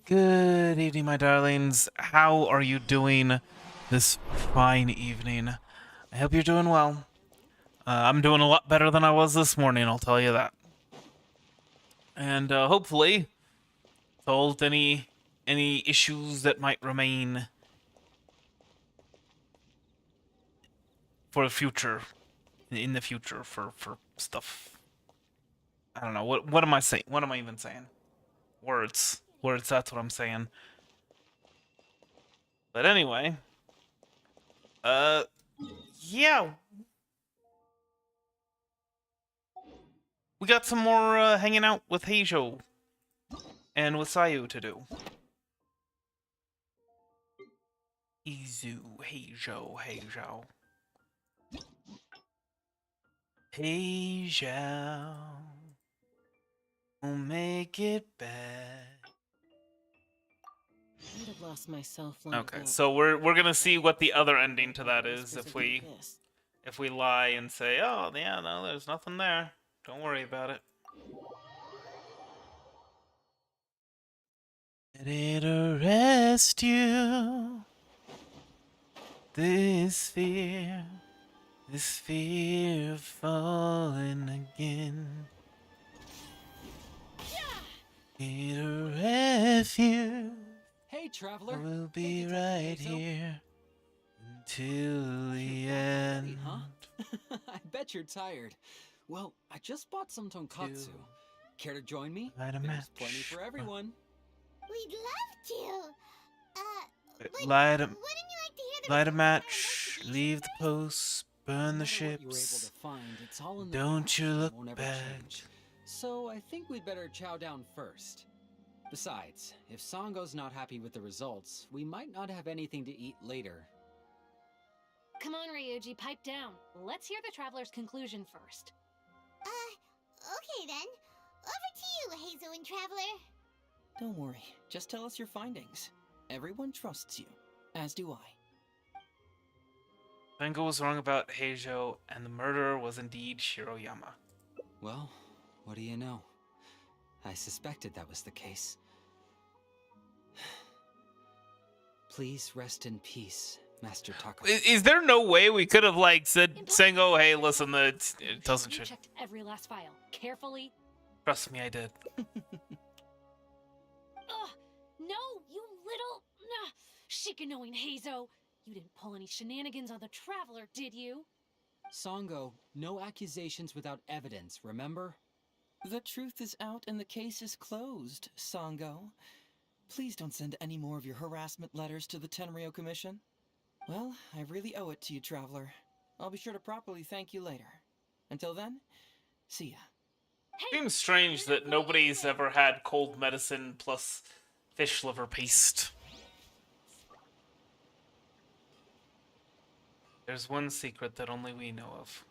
Good evening, my darlings. How are you doing this fine evening? I hope you're doing well. I'm doing a lot better than I was this morning, I'll tell you that. And hopefully, solved any issues that might remain for the future, in the future for stuff. I don't know. What am I saying? What am I even saying? Words. That's what I'm saying. But anyway, yeah. We got some more hanging out with HoYo and with Sayu to do. HoYo. HoYo. We'll make it back. I'd have lost myself long Okay, ago. so we're gonna see what the other ending to that is if we lie and say, oh yeah, no, there's nothing there. Don't worry about it. Let it arrest you. This fear of falling again. Need a refuge. Hey, traveler. We'll be right here until the end. Huh? I bet you're tired. Well, I just bought some tonkatsu. Care to join me? Light a There's match. plenty for everyone. We'd love to. Light a Wouldn't you like to hear the light a results of our match. investigation Leave the post. Burn the No matter what you were able ships. to find, it's all in the Don't past you and look won't ever back. change. So I think we'd better chow down first. Besides, if Sango's not happy with the results, we might not have anything to eat later. Come on, Ryuji, pipe down. Let's hear the traveler's conclusion first. Okay then. Over to you, Hazel and Traveler. Don't worry, just tell us your findings. Everyone trusts you, as do I. Sango was wrong about HoYo, and the murderer was indeed Shiroyama. Well, what do you know? I suspected that was the case. Please rest in peace, Master Taka. Is there no way we could have said, Sango, hey, listen, it doesn't You shit. checked every last file carefully. Trust me, I did. Ugh, no, you little chicken-knowing Hazo. You didn't pull any shenanigans on the traveler, did you? Sango, no accusations without evidence, remember? The truth is out and the case is closed, Sango. Please don't send any more of your harassment letters to the Tenryo Commission. Well, I really owe it to you, Traveler. I'll be sure to properly thank you later. Until then, see ya. Hey, Seems strange that nobody's ever had cold medicine plus fish liver paste. There's one secret that only we know of.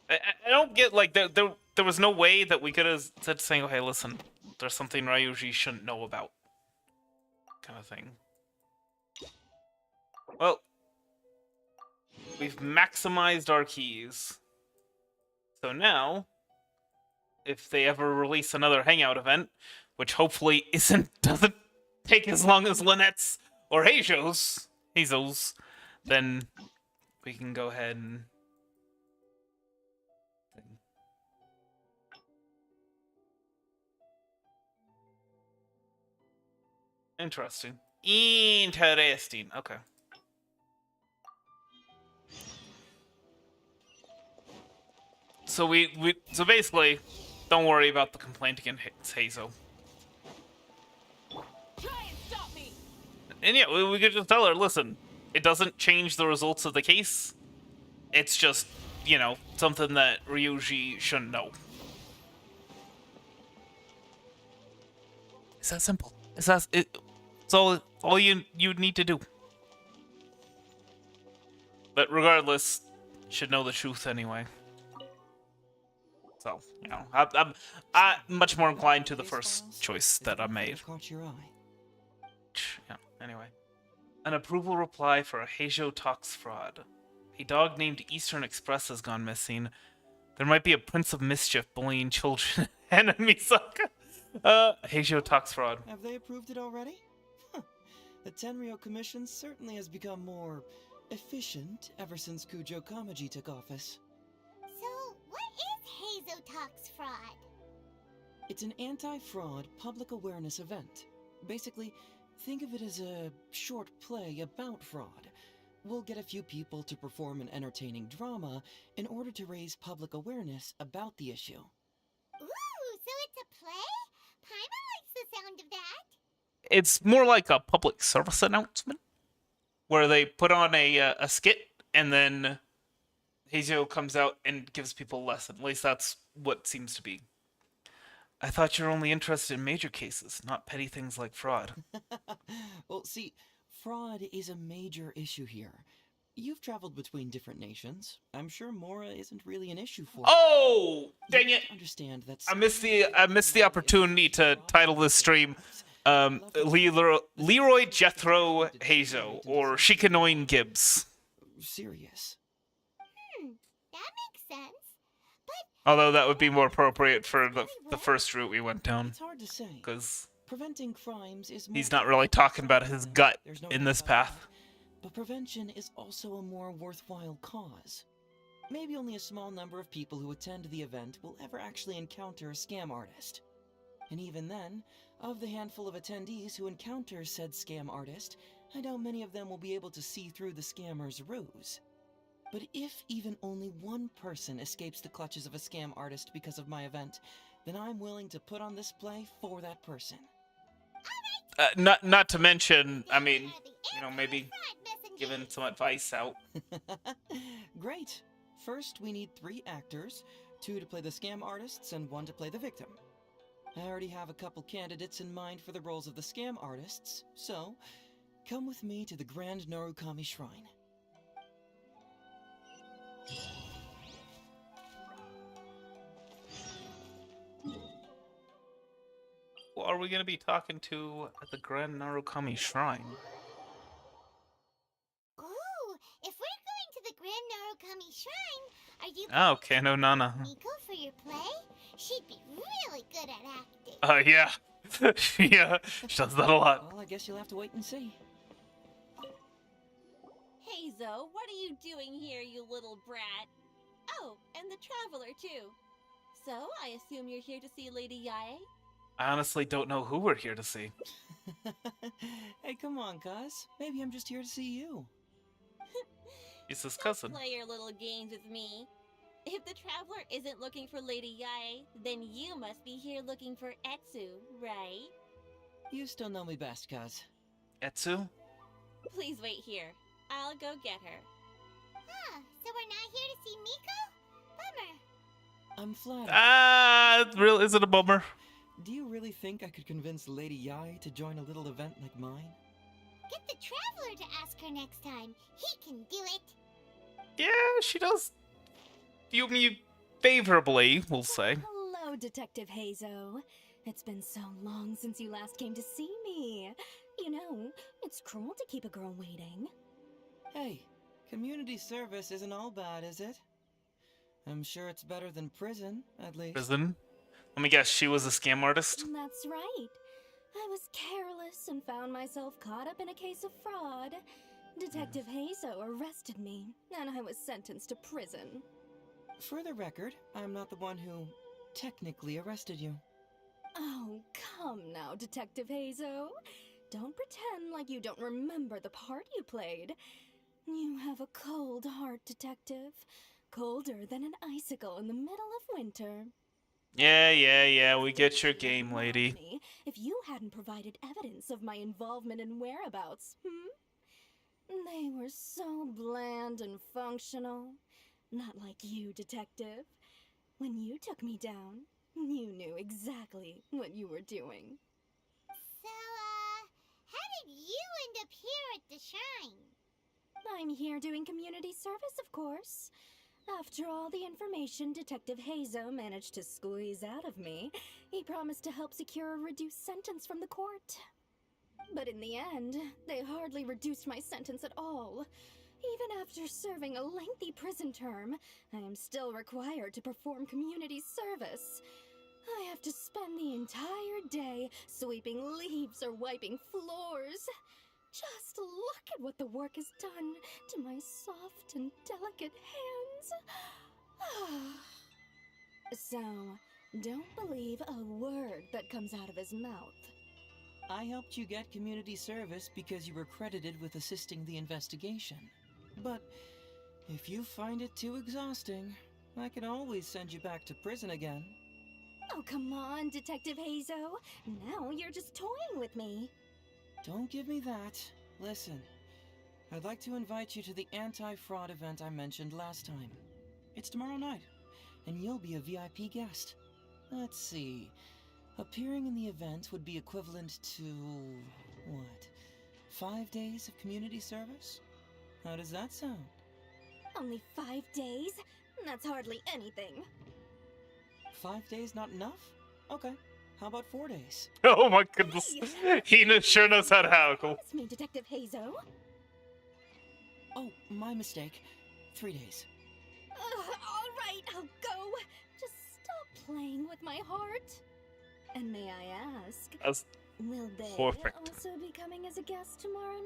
I don't get, there was no way that we could have said to saying, oh, hey, listen, there's something Ryuji shouldn't know about. Kind of thing. Well, we've maximized our keys. So now, if they ever release another Hangout event, which hopefully doesn't take as long as Lynette's or Hazel's, then we can go ahead and... Interesting. Okay. So so basically, don't worry about the complaint against Hazel. try and stop me! And yeah, we could just tell her, listen, it doesn't change the results of the case. It's just, something that Ryuji shouldn't know. It's that simple. It's all you need to do. But regardless, should know the truth anyway. So, I'm much more inclined to the first choice that I made. Caught your eye. Yeah, anyway. An approval reply for a HoYo Talks fraud. A dog named Eastern Express has gone missing. There might be a Prince of Mischief bullying children and Misaka. HoYo talks fraud. Have they approved it already? Huh. The Tenryou Commission certainly has become more efficient ever since Kujo Kamaji took office. So, what is Hazo Talks Fraud? It's an anti-fraud public awareness event. Basically, think of it as a short play about fraud. We'll get a few people to perform an entertaining drama in order to raise public awareness about the issue. Ooh, so it's a play? Paimon likes the sound of that. It's more like a public service announcement where they put on a skit and then HoYo comes out and gives people a lesson. At least that's what seems to be. I thought you were only interested in major cases, not petty things like fraud. Well, see, fraud is a major issue here. You've traveled between different nations. I'm sure Mora isn't really an issue for you. Oh, dang You it! understand that I missed the opportunity to title this stream Leroy Jethro HoYo or Shikanoin Gibbs. serious. That makes sense. Although that would be more appropriate for the first route we went down, It's hard to say. because Preventing crimes is more he's not really talking about his gut There's no in doubt this about path. that. But prevention is also a more worthwhile cause. Maybe only a small number of people who attend the event will ever actually encounter a scam artist. And even then, of the handful of attendees who encounter said scam artist, I doubt many of them will be able to see through the scammer's ruse. But if even only one person escapes the clutches of a scam artist because of my event, then I'm willing to put on this play for that person. Not to mention, I mean, Are the you know, maybe anti-fraud messengers. giving some advice out. Great. First, we need 3 actors, 2 to play the scam artists and 1 to play the victim. I already have a couple candidates in mind for the roles of the scam artists, so come with me to the Grand Narukami Shrine. Who are we going to be talking to at the Grand Narukami Shrine? Ooh, if we're going to the Grand Narukami Shrine, are you Oh, Kano Nana. Miko for your play? She'd be really good at acting. Yeah. Yeah, she does that a lot. Well, I guess you'll have to wait and see. Hazo, what are you doing here, you little brat? Oh, and the Traveler, too. So, I assume you're here to see Lady Yae? I honestly don't know who we're here to see. Hey, come on, cuz. Maybe I'm just here to see you. He's his Don't cousin. play your little games with me. If the Traveler isn't looking for Lady Yae, then you must be here looking for Etsu, right? You still know me best, cuz. Etsu? Please wait here. I'll go get her. Huh, so we're not here to see Miko? Bummer. I'm flattered. Is it a bummer? Do you really think I could convince Lady Yae to join a little event like mine? Get the Traveler to ask her next time. He can do it. Yeah, she does view me favorably, we'll say. Hello, Detective Hazo. It's been so long since you last came to see me. You know, it's cruel to keep a girl waiting. Hey, community service isn't all bad, is it? I'm sure it's better than prison, at least. Prison? Let me guess, she was a scam artist? That's right. I was careless and found myself caught up in a case of fraud. Detective Hazo arrested me, and I was sentenced to prison. For the record, I'm not the one who technically arrested you. Oh, come now, Detective Hazo. Don't pretend like you don't remember the part you played. You have a cold heart, Detective. Colder than an icicle in the middle of winter. Yeah, we get your game, lady. Me if you hadn't provided evidence of my involvement and whereabouts, They were so bland and functional. Not like you, Detective. When you took me down, you knew exactly what you were doing. So, how did you end up here at the shrine? I'm here doing community service, of course. After all the information Detective Hazo managed to squeeze out of me, he promised to help secure a reduced sentence from the court. But in the end, they hardly reduced my sentence at all. Even after serving a lengthy prison term, I am still required to perform community service. I have to spend the entire day sweeping leaves or wiping floors. Just look at what the work has done to my soft and delicate hands. So, don't believe a word that comes out of his mouth. I helped you get community service because you were credited with assisting the investigation. But if you find it too exhausting, I can always send you back to prison again. Oh, come on, Detective Hazo. Now you're just toying with me. Don't give me that. Listen, I'd like to invite you to the anti-fraud event I mentioned last time. It's tomorrow night, and you'll be a VIP guest. Let's see. Appearing in the event would be equivalent to, what, 5 days of community service? How does that sound? Only 5 days? That's hardly anything. 5 days not enough? Okay, how about 4 days? Oh my goodness. Sure knows how to hackle. Promise me, Detective Hazo. Oh, my mistake. 3 days. All right, I'll go. Just stop playing with my heart. And may I ask, That's will they perfect. also be coming as a guest tomorrow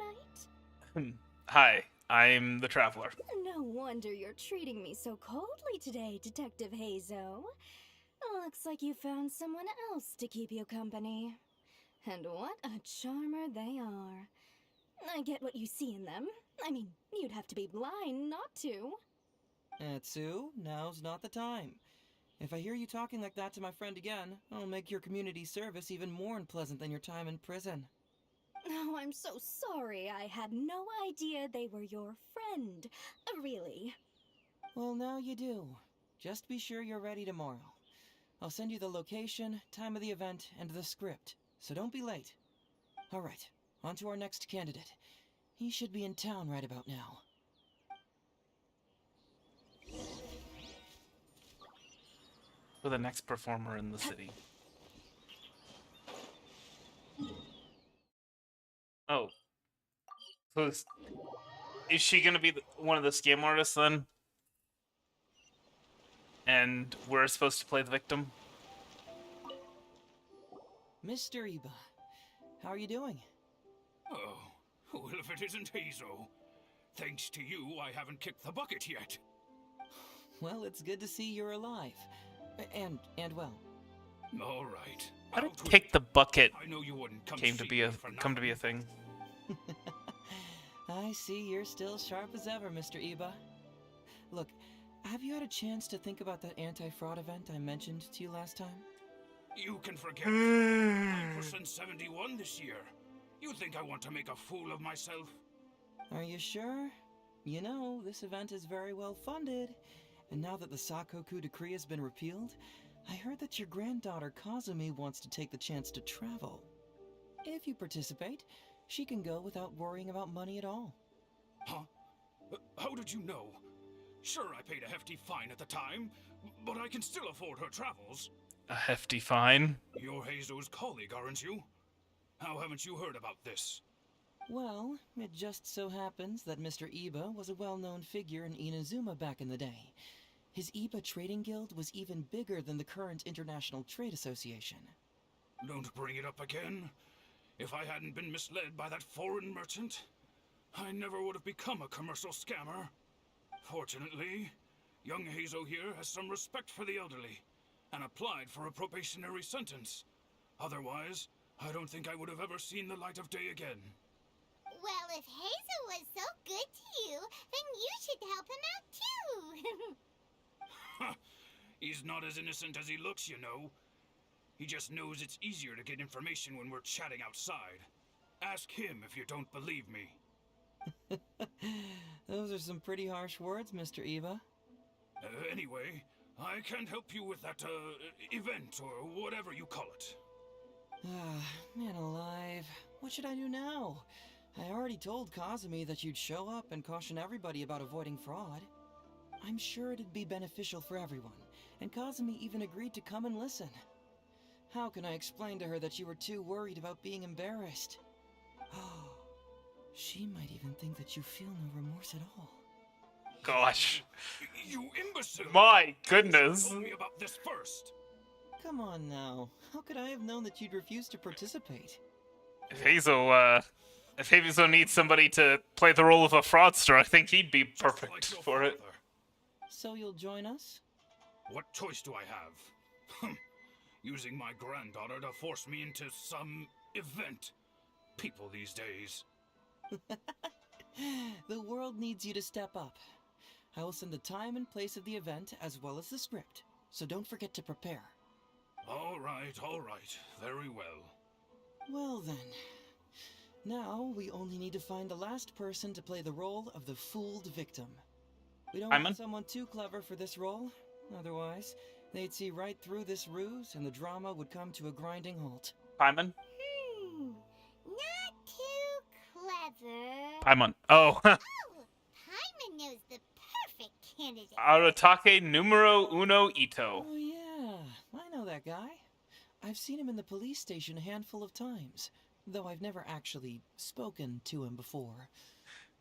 night? Hi, I'm the Traveler. No wonder you're treating me so coldly today, Detective Hazo. Looks like you found someone else to keep you company. And what a charmer they are. I get what you see in them. I mean, you'd have to be blind not to. Atsu, now's not the time. If I hear you talking like that to my friend again, I'll make your community service even more unpleasant than your time in prison. Oh, I'm so sorry. I had no idea they were your friend. Really. Well, now you do. Just be sure you're ready tomorrow. I'll send you the location, time of the event, and the script, so don't be late. Alright, on to our next candidate. He should be in town right about now. For the next performer in the city. Oh. So is she gonna be one of the scam artists then? And we're supposed to play the victim? Mr. Iba, how are you doing? Oh, well, if it isn't Hazo. Thanks to you, I haven't kicked the bucket yet. Well, it's good to see you're alive. And well. All right. How did out with kick it. the bucket I know you wouldn't come came to see be a me for come to be a nothing. thing? I see you're still sharp as ever, Mr. Iba. Look, have you had a chance to think about that anti-fraud event I mentioned to you last time? You can forget. I'm percent 71 this year. You think I want to make a fool of myself? Are you sure? You know, this event is very well funded. And now that the Sakoku decree has been repealed, I heard that your granddaughter Kazumi wants to take the chance to travel. If you participate, she can go without worrying about money at all. Huh? How did you know? Sure, I paid a hefty fine at the time, but I can still afford her travels. A hefty fine. You're Hazo's colleague, aren't you? How haven't you heard about this? Well, it just so happens that Mr. Iba was a well-known figure in Inazuma back in the day. His Iba Trading Guild was even bigger than the current International Trade Association. Don't bring it up again. If I hadn't been misled by that foreign merchant, I never would have become a commercial scammer. Fortunately, young Hazo here has some respect for the elderly, and applied for a probationary sentence. Otherwise, I don't think I would have ever seen the light of day again. Well, if Hazel was so good to you, then you should help him out too. He's not as innocent as he looks, you know. He just knows it's easier to get information when we're chatting outside. Ask him if you don't believe me. Those are some pretty harsh words, Mr. Iba. Anyway, I can't help you with that, event, or whatever you call it. Ah, man alive. What should I do now? I already told Kazumi that you'd show up and caution everybody about avoiding fraud. I'm sure it'd be beneficial for everyone, and Kazumi even agreed to come and listen. How can I explain to her that you were too worried about being embarrassed? She might even think that you feel no remorse at all. Gosh. You imbecile! My You goodness. told me about this first. Come on now. How could I have known that you'd refuse to participate? If Hazel needs somebody to play the role of a fraudster, I think he'd be Just like perfect your for it. father. So you'll join us? What choice do I have? Using my granddaughter to force me into some event. People these days. The world needs you to step up. I will send the time and place of the event as well as the script, so don't forget to prepare. All right, very well. Well then. Now, we only need to find the last person to play the role of the fooled victim. We don't Simon? want someone too clever for this role. Otherwise, they'd see right through this ruse and the drama would come to a grinding halt. Paimon? Not too clever. Paimon. Oh. Oh, Paimon knows the perfect candidate. Aratake numero uno Ito. Oh yeah, I know that guy. I've seen him in the police station a handful of times, though I've never actually spoken to him before.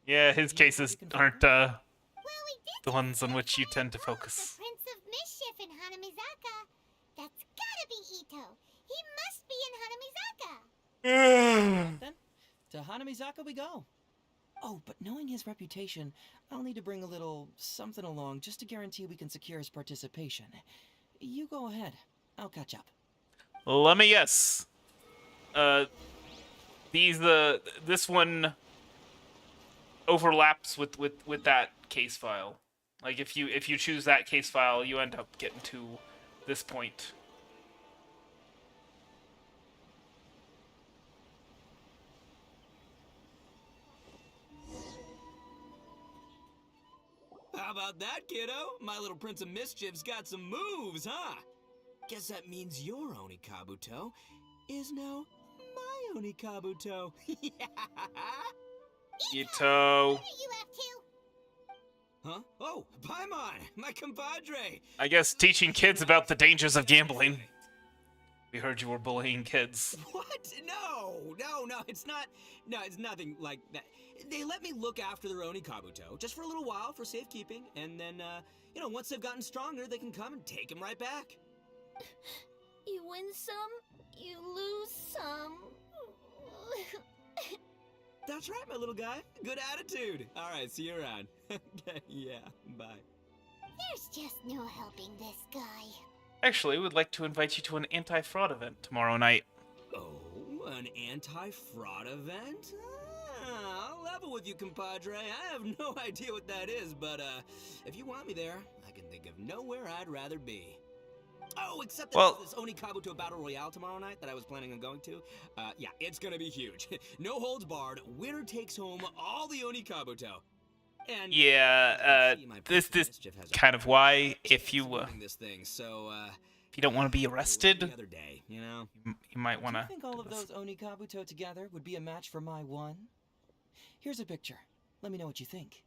Yeah, his cases aren't Well, we did the ones on just which you find tend to out focus. The Prince of Mischief in Hanamizaka. That's gotta be Ito. He must be in Hanamizaka. Then, to Hanamizaka we go. Oh, but knowing his reputation, I'll need to bring a little something along just to guarantee we can secure his participation. You go ahead. I'll catch up. Let me guess. This one overlaps with that case file. Like if you choose that case file, you end up getting to this point. How about that, kiddo? My little Prince of Mischief's got some moves, huh? Guess that means your Onikabuto is now my Onikabuto. Ito. What are you up to? Huh? Oh, Paimon, my compadre. I guess teaching kids about the dangers of gambling. We heard you were bullying kids. What? No, it's not. No, it's nothing like that. They let me look after their Onikabuto just for a little while for safekeeping, and then, once they've gotten stronger, they can come and take him right back. You win some, you lose some. That's right, my little guy. Good attitude. All right, see you around. Okay, yeah, bye. There's just no helping this guy. Actually, we'd like to invite you to an anti-fraud event tomorrow night. Oh, an anti-fraud event? I'll level with you, compadre. I have no idea what that is, but if you want me there, I can think of nowhere I'd rather be. Oh, except that Well, there's this Onikabuto Battle Royale tomorrow night that I was planning on going to. Yeah, it's gonna be huge. No holds barred. Winner takes home all the Onikabuto. And Yeah, this kind of why if you this thing, so if you don't want to be arrested, the other day, you know. you might want Do you to. think all of those Onikabuto together would be a match for my one? Here's a picture. Let me know what you think.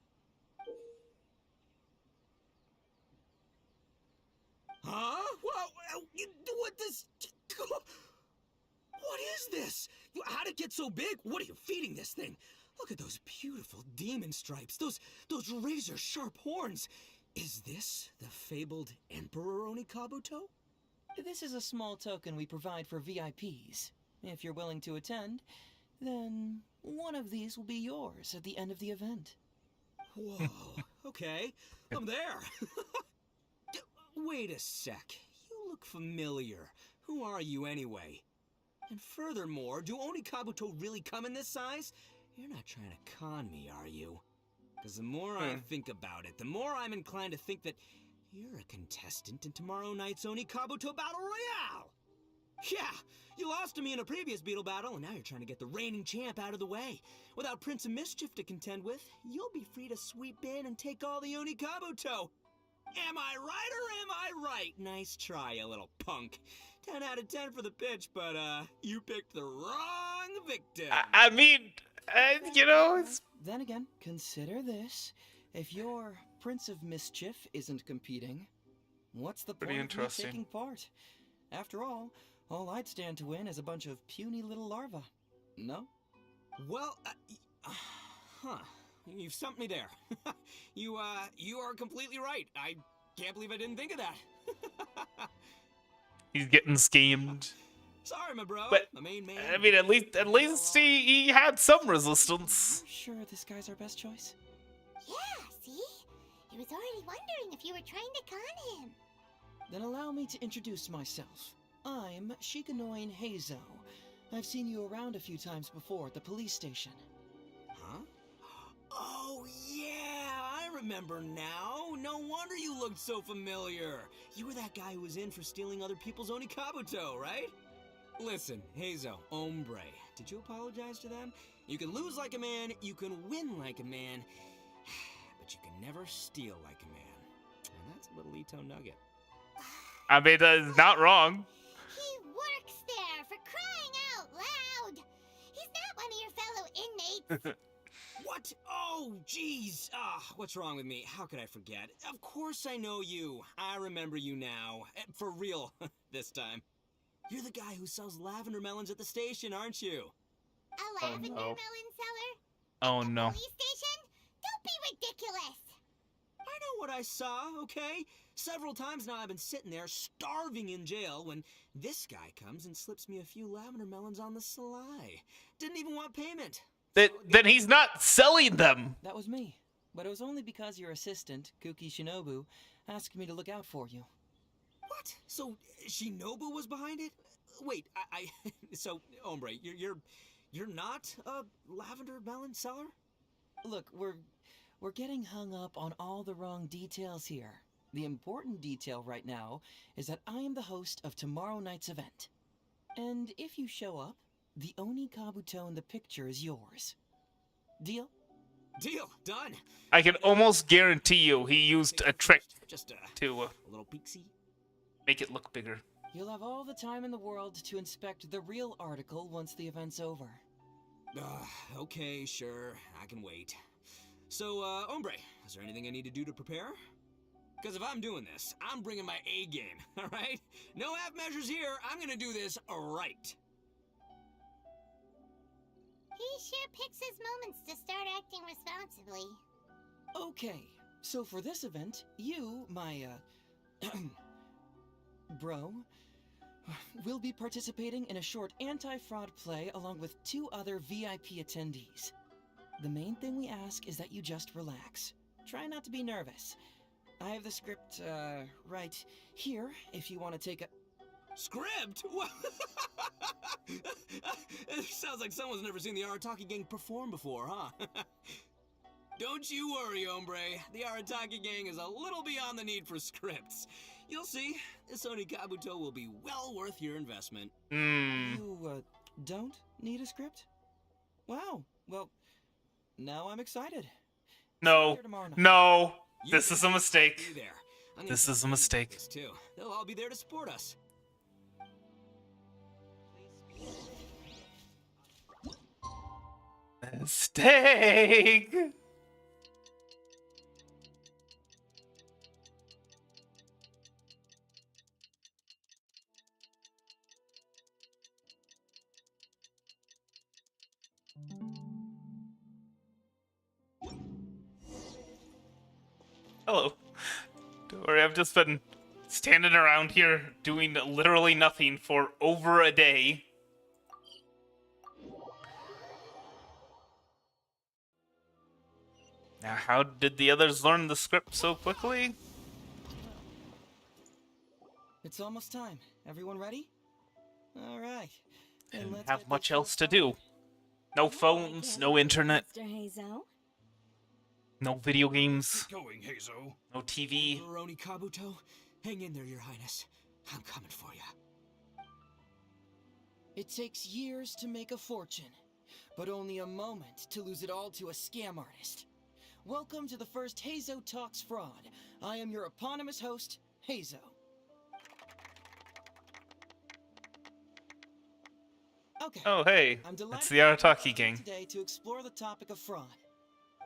Huh? What this? What is this? How'd it get so big? What are you feeding this thing? Look at those beautiful demon stripes. Those razor sharp horns. Is this the fabled Emperor Onikabuto? This is a small token we provide for VIPs. If you're willing to attend, then one of these will be yours at the end of the event. Whoa. Okay, I'm there. Wait a sec. You look familiar. Who are you anyway? And furthermore, do Onikabuto really come in this size? You're not trying to con me, are you? Because the more I think about it, the more I'm inclined to think that you're a contestant in tomorrow night's Onikabuto Battle Royale! Yeah, you lost to me in a previous beetle battle, and now you're trying to get the reigning champ out of the way. Without Prince of Mischief to contend with, you'll be free to sweep in and take all the Onikabuto. Am I right or am I right? Nice try, you little punk. 10 out of 10 for the pitch, but, you picked the wrong victim. I mean, it's... Then again, consider this. If your Prince of Mischief isn't competing, what's the Pretty point of me interesting. taking part? After all I'd stand to win is a bunch of puny little larvae. No? Well, Huh. You've stumped me there. You are completely right. I can't believe I didn't think of that. He's getting scammed. Sorry, my bro. But, my main man. I mean, at least he had some resistance. You're sure this guy's our best choice? Yeah, see? He was already wondering if you were trying to con him. Then allow me to introduce myself. I'm Shikanoin Heizo. I've seen you around a few times before at the police station. Huh? Oh, yeah, I remember now. No wonder you looked so familiar. You were that guy who was in for stealing other people's Onikabuto, right? Listen, Heizo, hombre, did you apologize to them? You can lose like a man, you can win like a man, but you can never steal like a man. And that's a little Ito nugget. I mean, that's not wrong. He works there, for crying out loud! He's not one of your fellow inmates. What? Oh, jeez. What's wrong with me? How could I forget? Of course I know you. I remember you now. For real, this time. You're the guy who sells lavender melons at the station, aren't you? A lavender melon seller? Oh At the no. police station? Don't be ridiculous! I know what I saw, okay? Several times now I've been sitting there starving in jail when this guy comes and slips me a few lavender melons on the sly. Didn't even want payment. Then he's not selling them. That was me. But it was only because your assistant, Kuki Shinobu, asked me to look out for you. What? So Shinobu was behind it? Wait, so hombre, you're not a lavender melon seller? Look, we're getting hung up on all the wrong details here. The important detail right now is that I am the host of tomorrow night's event. And if you show up, the Oni Kabuto in the picture is yours. Deal? Deal. Done. I can almost guarantee you he used a trick Just to a little peeksy. make it look bigger. You'll have all the time in the world to inspect the real article once the event's over. Okay, sure. I can wait. So, hombre, is there anything I need to do to prepare? Because if I'm doing this, I'm bringing my A game, alright? No half measures here. I'm gonna do this right. He sure picks his moments to start acting responsibly. Okay, so for this event, you, my, bro, will be participating in a short anti-fraud play along with 2 other VIP attendees. The main thing we ask is that you just relax. Try not to be nervous. I have the script, right here, if you want to take a... Script? What? It sounds like someone's never seen the Arataki gang perform before, huh? Don't you worry, hombre. The Arataki gang is a little beyond the need for scripts. You'll see, this Onikabuto will be well worth your investment. You, don't need a script? Wow, well, now I'm excited. No. See you tomorrow night. No. You This is a mistake. be there. I'm gonna This is a tell mistake. this too. They'll all be there to support us. Mistake. Hello. Don't worry, I've just been standing around here doing literally nothing for over a day. Now, how did the others learn the script so quickly? It's almost time. Everyone ready? All right. Then Didn't let's have get much this show else to do. No phones, no internet, Mr. Heizo? no video games, Going, Heizo. no TV. Roni Kabuto, hang in there, Your Highness. I'm coming for you. It takes years to make a fortune, but only a moment to lose it all to a scam artist. Welcome to the first Heizo Talks Fraud. I am your eponymous host, Heizo. Okay. Oh, hey, I'm delighted it's the to be Arataki here gang. today to explore the topic of fraud.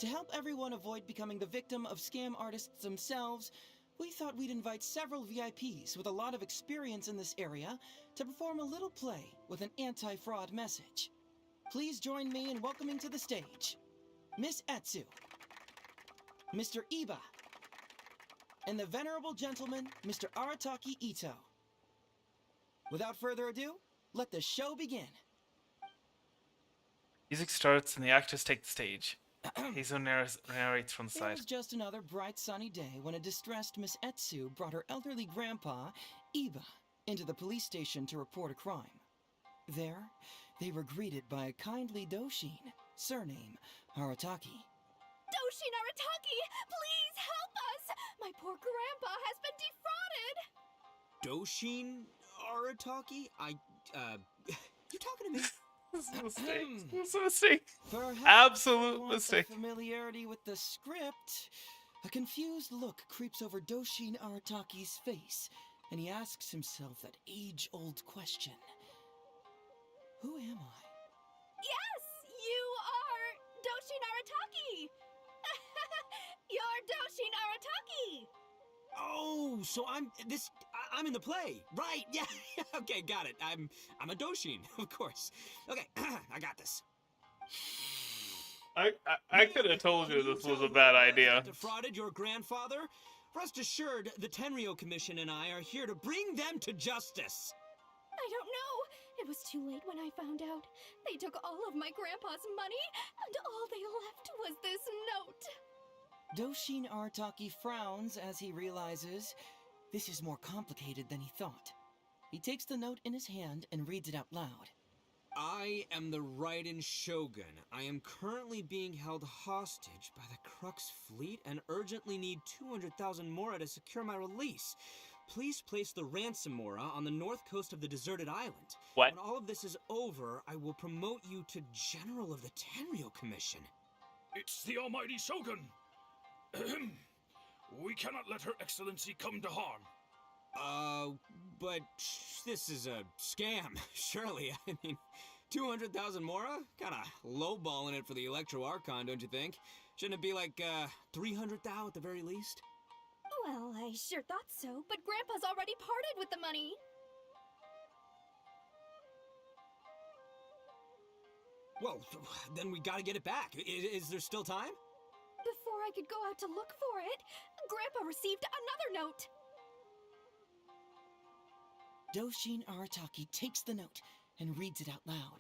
To help everyone avoid becoming the victim of scam artists themselves, we thought we'd invite several VIPs with a lot of experience in this area to perform a little play with an anti-fraud message. Please join me in welcoming to the stage Miss Etsu, Mr. Iba, and the venerable gentleman, Mr. Arataki Ito. Without further ado, let the show begin. Music starts and the actors take the stage. Heizo narrates from the It side. was just another bright sunny day when a distressed Miss Etsu brought her elderly grandpa, Iba, into the police station to report a crime. There, they were greeted by a kindly Doshin, surname Arataki. Doshin Arataki, please help us! My poor grandpa has been defrauded! Doshin Arataki? You talking to me? This is a mistake. This is a mistake. Perhaps Absolute for want of mistake. Familiarity with the script. A confused look creeps over Doshin Arataki's face, and he asks himself that age-old question. Who am I? Yes, you are Doshin Arataki! You're Doshin Arataki! Oh, so I'm in the play. Right, yeah. Okay, got it. I'm a Doshin, of course. Okay, I got this. I could have told you this was a bad idea. Defrauded your grandfather? Rest assured, the Tenryou Commission and I are here to bring them to justice. I don't know. It was too late when I found out. They took all of my grandpa's money, and all they left was this note. Doshin Arataki frowns as he realizes this is more complicated than he thought. He takes the note in his hand and reads it out loud. I am the Raiden Shogun. I am currently being held hostage by the Crux fleet and urgently need 200,000 mora to secure my release. Please place the ransom mora on the north coast of the deserted island. What? When all of this is over, I will promote you to General of the Tenryou Commission. It's the almighty Shogun! We cannot let Her Excellency come to harm. But this is a scam, surely. I mean, 200,000 mora? Kinda lowballing it for the Electro Archon, don't you think? Shouldn't it be like, 300,000 at the very least? Well, I sure thought so, but Grandpa's already parted with the money. Well, then we gotta get it back. Is there still time? Before I could go out to look for it, Grandpa received another note. Doshin Arataki takes the note and reads it out loud.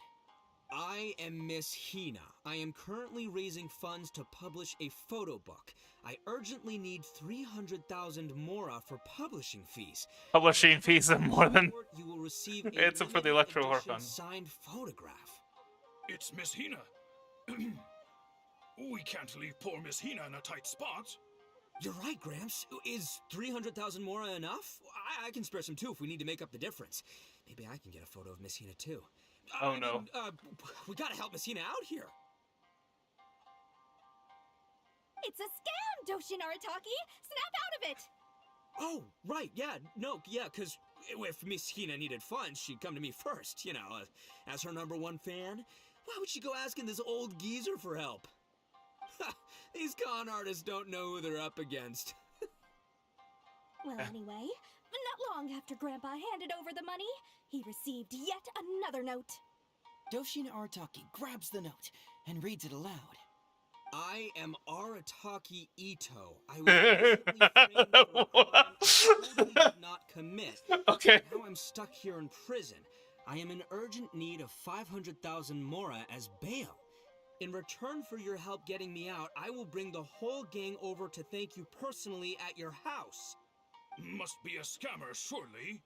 I am Miss Hina. I am currently raising funds to publish a photo book. I urgently need 300,000 mora for publishing fees. Publishing fees of more than You will receive a it's for the limited Electro edition Archon. signed photograph. It's Miss Hina. We can't leave poor Miss Hina in a tight spot. You're right, Gramps. Is 300,000 mora enough? I can spare some too if we need to make up the difference. Maybe I can get a photo of Miss Hina too. Oh no. We gotta help Miss Hina out here. It's a scam, Doshin Arataki! Snap out of it! Oh, right, yeah, no, yeah, because if Miss Hina needed funds, she'd come to me first, you know, as her #1 fan. Why would she go asking this old geezer for help? These con artists don't know who they're up against. Well, anyway, not long after Grandpa handed over the money, he received yet another note. Doshin Arataki grabs the note and reads it aloud. I am Arataki Ito. I was recently framed for a crime I totally did not commit. Okay. Now I'm stuck here in prison. I am in urgent need of 500,000 mora as bail. In return for your help getting me out, I will bring the whole gang over to thank you personally at your house. Must be a scammer, surely.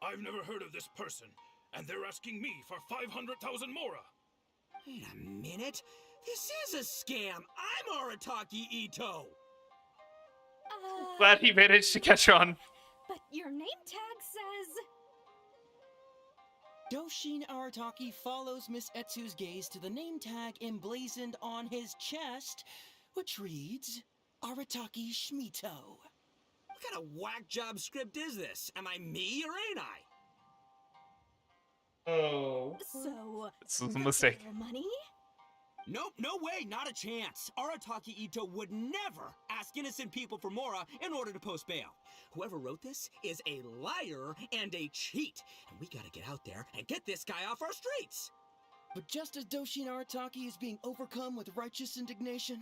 I've never heard of this person, and they're asking me for 500,000 mora. Wait a minute. This is a scam. I'm Arataki Ito. Glad he managed to catch on. But your name tag says... Doshin Arataki follows Miss Etsu's gaze to the name tag emblazoned on his chest, which reads, Arataki Shmito. What kind of whack job script is this? Am I me or ain't I? Oh. So... This was a mistake. Your money? Nope, no way, not a chance. Arataki Ito would never ask innocent people for mora in order to post bail. Whoever wrote this is a liar and a cheat. And we gotta get out there and get this guy off our streets. But just as Doshin Arataki is being overcome with righteous indignation,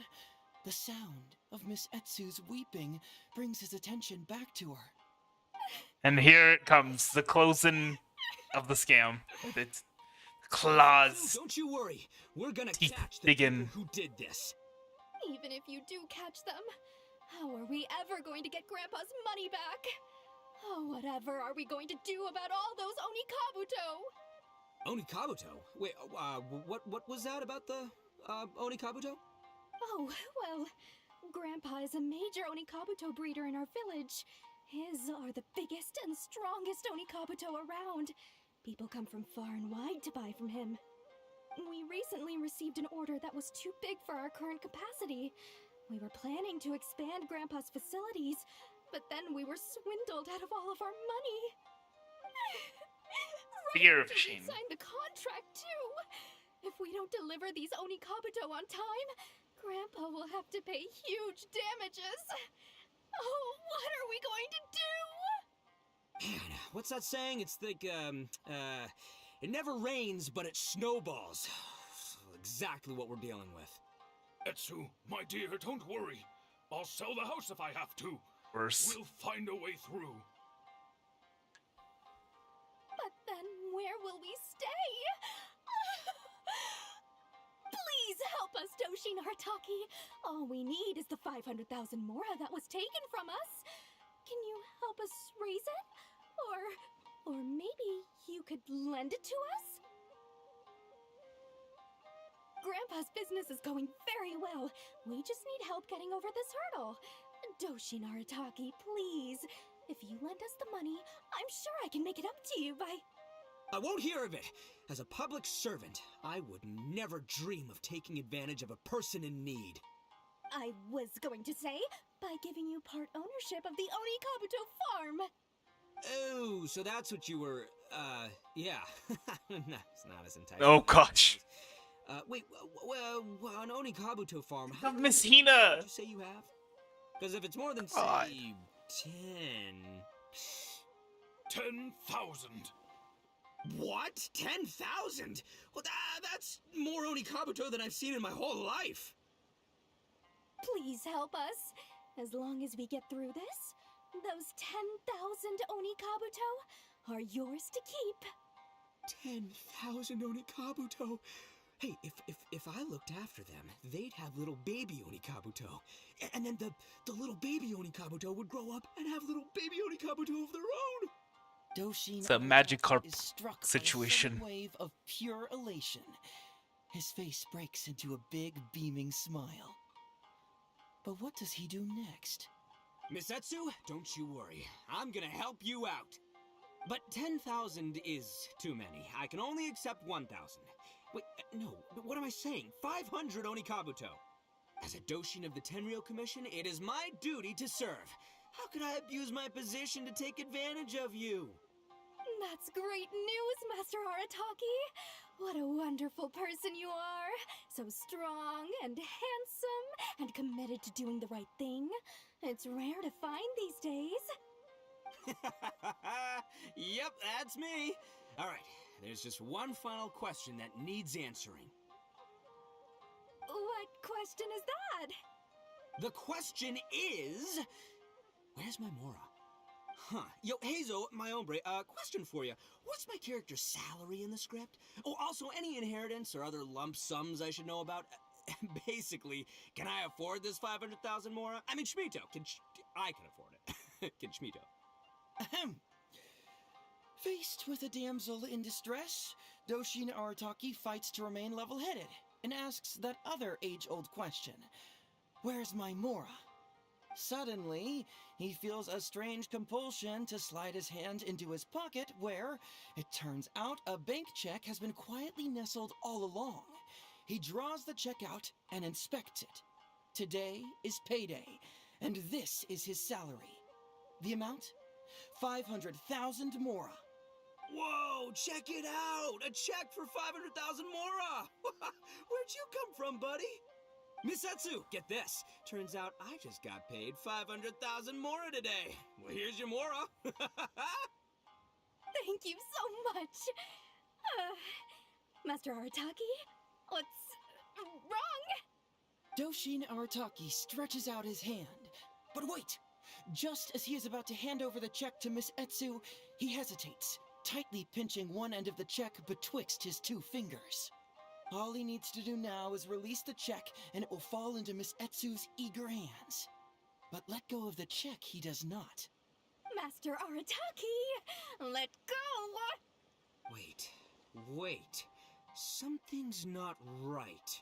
the sound of Miss Etsu's weeping brings his attention back to her. And here it comes, the closing of the scam. With its claws. Don't you worry. We're gonna Teeth catch the digging. people who did this. Even if you do catch them, how are we ever going to get Grandpa's money back? Oh, whatever are we going to do about all those Onikabuto? Onikabuto? Wait, what was that about the, Onikabuto? Oh, well, Grandpa is a major Onikabuto breeder in our village. His are the biggest and strongest Onikabuto around. People come from far and wide to buy from him. We recently received an order that was too big for our current capacity. We were planning to expand Grandpa's facilities, but then we were swindled out of all of our money. Fear of We Sheen. signed the contract too. If we don't deliver these Onikabuto on time, Grandpa will have to pay huge damages. Oh, what are we going to do? Man, what's that saying? It's like, it never rains, but it snowballs. Exactly what we're dealing with. Etsu, my dear, don't worry. I'll sell the house if I have to. Worse. We'll find a way through. But then where will we stay? Please help us, Doshin Arataki. All we need is the 500,000 mora that was taken from us. Can you help us raise it? Or maybe you could lend it to us? Grandpa's business is going very well. We just need help getting over this hurdle. Doshin Arataki, please. If you lend us the money, I'm sure I can make it up to you by... I won't hear of it. As a public servant, I would never dream of taking advantage of a person in need. I was going to say, by giving you part ownership of the Onikabuto farm. Oh, so that's what you were, yeah. No, it's not as enticing. Oh gosh. Wait, an Onikabuto farm, Of many Miss cows Hina. would you say you have? Because if it's more than, God. say, 10... 10,000. What? 10,000? Well, that's more Onikabuto than I've seen in my whole life. Please help us. As long as we get through this, those 10,000 Onikabuto are yours to keep. 10,000 Onikabuto. Hey, if I looked after them, they'd have little baby Onikabuto. And then the little baby Onikabuto would grow up and have little baby Onikabuto of their own. Doshin It's a Magikarp is struck situation. by a sudden wave of pure elation. His face breaks into a big, beaming smile. But what does he do next? Miss Etsu, don't you worry. I'm gonna help you out. But 10,000 is too many. I can only accept 1,000. Wait, no, what am I saying? 500 Onikabuto. As a Doshin of the Tenryou Commission, it is my duty to serve. How could I abuse my position to take advantage of you? That's great news, Master Arataki. What a wonderful person you are. So strong and handsome and committed to doing the right thing. It's rare to find these days. Yep, that's me. All right, there's just one final question that needs answering. What question is that? The question is... Where's my Mora? Huh. Yo, Hazel, my hombre, question for you. What's my character's salary in the script? Oh, also, any inheritance or other lump sums I should know about? Basically, can I afford this 500,000 Mora? I mean, Shmito, I can afford it. Can Shmito? Ahem. Faced with a damsel in distress, Doshin Arataki fights to remain level-headed and asks that other age-old question. Where's my Mora? Suddenly, he feels a strange compulsion to slide his hand into his pocket where, it turns out, a bank check has been quietly nestled all along. He draws the check out and inspects it. Today is payday, and this is his salary. The amount? 500,000 Mora. Whoa, check it out! A check for 500,000 Mora! Where'd you come from, buddy? Miss Etsu, get this. Turns out I just got paid 500,000 Mora today. Well, here's your Mora. Thank you so much. Master Arataki? What's wrong? Doshin Arataki stretches out his hand. But wait! Just as he is about to hand over the check to Miss Etsu, he hesitates, tightly pinching one end of the check betwixt his two fingers. All he needs to do now is release the check, and it will fall into Miss Etsu's eager hands. But let go of the check he does not. Master Arataki! Let go! Wait. Something's not right.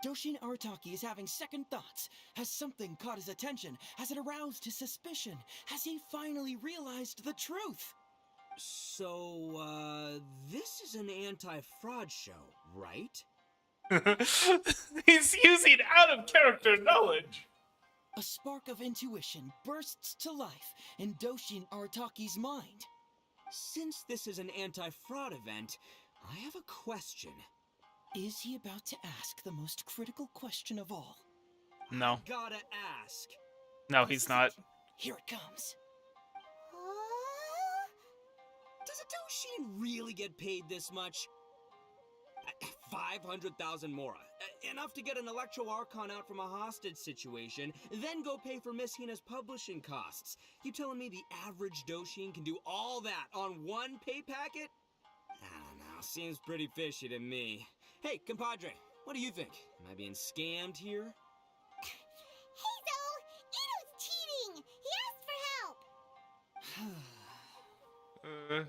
Doshin Arataki is having second thoughts. Has something caught his attention? Has it aroused his suspicion? Has he finally realized the truth? So, this is an anti-fraud show, right? He's using out-of-character knowledge. A spark of intuition bursts to life in Doshin Arataki's mind. Since this is an anti-fraud event, I have a question. Is he about to ask the most critical question of all? No. Gotta ask. No, he's not. Here it comes. Does a Doshin really get paid this much? 500,000 mora. Enough to get an Electro Archon out from a hostage situation, then go pay for Miss Hina's publishing costs. You telling me the average Doshin can do all that on one pay packet? I don't know, seems pretty fishy to me. Hey, compadre, what do you think? Am I being scammed here? Heizo! Ito's cheating! He asked for help!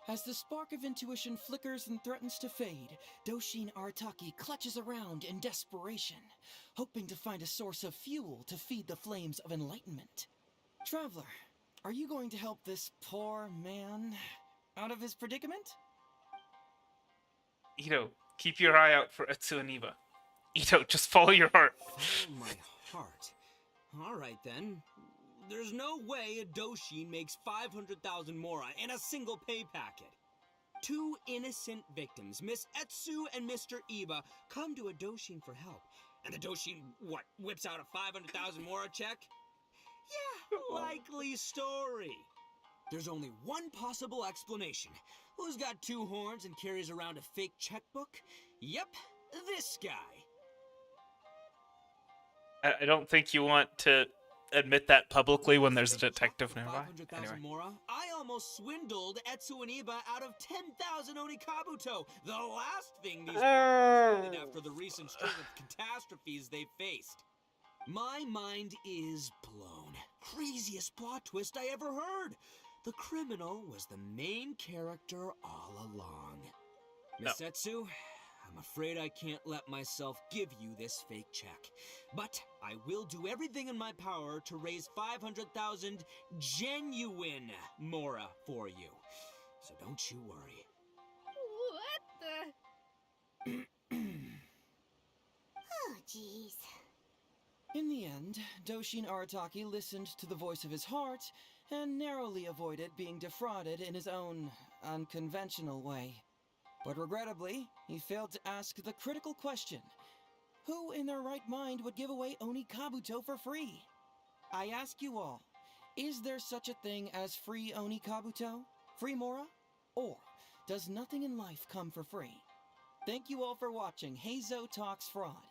As the spark of intuition flickers and threatens to fade, Doshin Arataki clutches around in desperation, hoping to find a source of fuel to feed the flames of enlightenment. Traveler, are you going to help this poor man out of his predicament? Ito, keep your eye out for Etsu and Iba. Ito, just follow your heart. Follow my heart. Alright then. There's no way a Doshin makes 500,000 mora in a single pay packet. Two innocent victims, Miss Etsu and Mr. Iba, come to a Doshin for help. And the Doshin, whips out a 500,000 mora check? Yeah, likely story. There's only one possible explanation. Who's got two horns and carries around a fake checkbook? Yep, this guy. I don't think you want to admit that publicly when there's a detective nearby. 500,000 Anyway. mora. I almost swindled Etsu and Iba out of 10,000 Onikabuto. The last thing these people did after the recent string of catastrophes they faced. My mind is blown. Craziest plot twist I ever heard. The criminal was the main character all along. Miss Etsu, I'm afraid I can't let myself give you this fake check. But I will do everything in my power to raise 500,000 genuine mora for you. So don't you worry. What the? Oh, jeez. In the end, Doshin Arataki listened to the voice of his heart and narrowly avoided being defrauded in his own unconventional way. But regrettably, he failed to ask the critical question: who in their right mind would give away Onikabuto for free? I ask you all, is there such a thing as free Onikabuto? Free mora? Or does nothing in life come for free? Thank you all for watching HoYoverse Talks Fraud.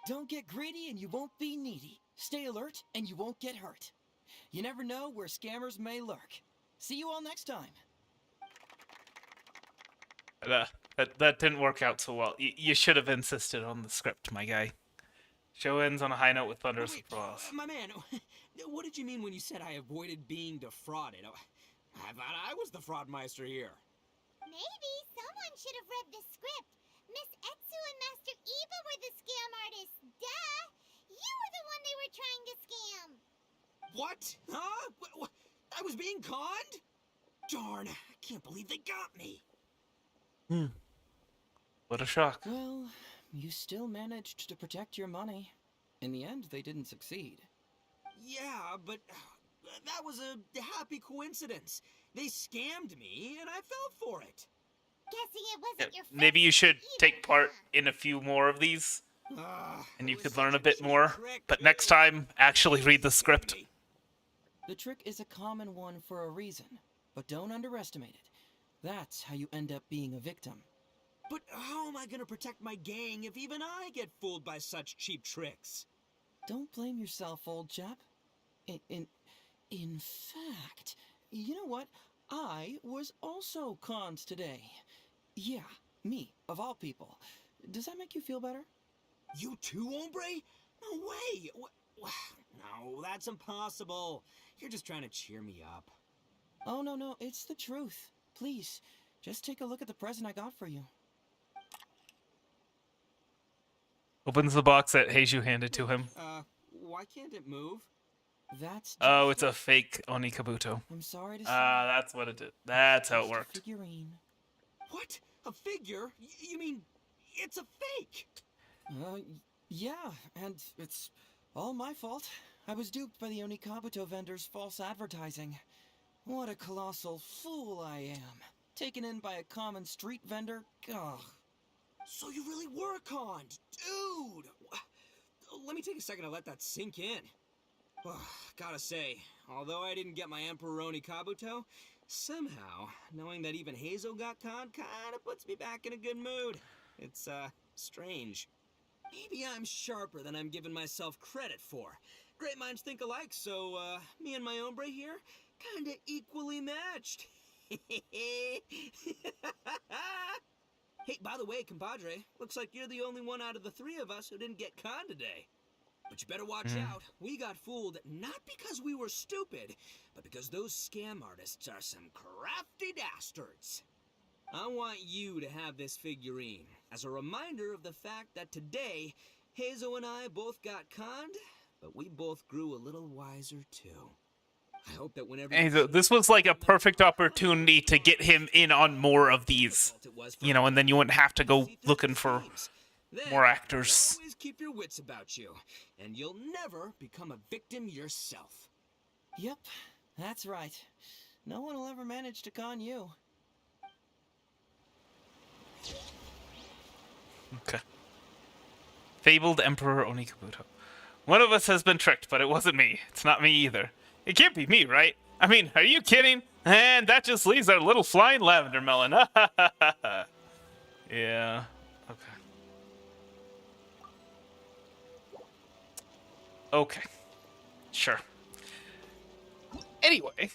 Don't get greedy and you won't be needy. Stay alert and you won't get hurt. You never know where scammers may lurk. See you all next time. That didn't work out so well. You should have insisted on the script, my guy. Show ends on a high note with thunderous applause. My man, what did you mean when you said I avoided being defrauded? I thought I was the fraudmeister here. Maybe someone should have read the script. Miss Etsu and Master Iba were the scam artists. Duh! You were the one they were trying to scam. What? Huh? I was being conned? Darn, I can't believe they got me. What a shock. Well, you still managed to protect your money. In the end, they didn't succeed. Yeah, but that was a happy coincidence. They scammed me, and I fell for it. Guessing it wasn't your first Maybe you should either, take part huh? in a few more of these, and you It could was learn a such bit cheap more. trick. But next time, actually read the script. The trick is a common one for a reason, but don't underestimate it. That's how you end up being a victim. But how am I gonna protect my gang if even I get fooled by such cheap tricks? Don't blame yourself, old chap. In fact, you know what? I was also conned today. Yeah, me, of all people. Does that make you feel better? You too, hombre? No way! No, that's impossible. You're just trying to cheer me up. Oh, no, it's the truth. Please, just take a look at the present I got for you. Opens the box that Heiju handed to him. Why can't it move? That's Oh, just it's a fake Oni Kabuto. I'm sorry to say. That's what it did. That's how it just a worked. figurine. What? A figure? You mean it's a fake? Yeah, and it's all my fault. I was duped by the Oni Kabuto vendor's false advertising. What a colossal fool I am. Taken in by a common street vendor? Ugh. So you really were conned, dude! Let me take a second to let that sink in. Gotta say, although I didn't get my Emperor Oni Kabuto, somehow, knowing that even Hazel got conned kinda puts me back in a good mood. It's, strange. Maybe I'm sharper than I'm giving myself credit for. Great minds think alike, so, me and my hombre here, kinda equally matched. Hey, by the way, compadre, looks like you're the only one out of the three of us who didn't get conned today. But you better watch out. We got fooled not because we were stupid, but because those scam artists are some crafty dastards. I want you to have this figurine as a reminder of the fact that today, Hazel and I both got conned, but we both grew a little wiser too. I hope that whenever This was like a perfect opportunity to get him in on more of these, you know, and then you wouldn't have to go looking for more actors. Always keep your wits about you, and you'll never become a victim yourself. Yep, that's right. No one will ever manage to con you. Okay. Fabled Emperor Oni Kabuto. One of us has been tricked, but it wasn't me. It's not me either. It can't be me, right? I mean, are you kidding? And that just leaves our little flying lavender melon. Yeah. Okay. Okay. Sure. Anyway.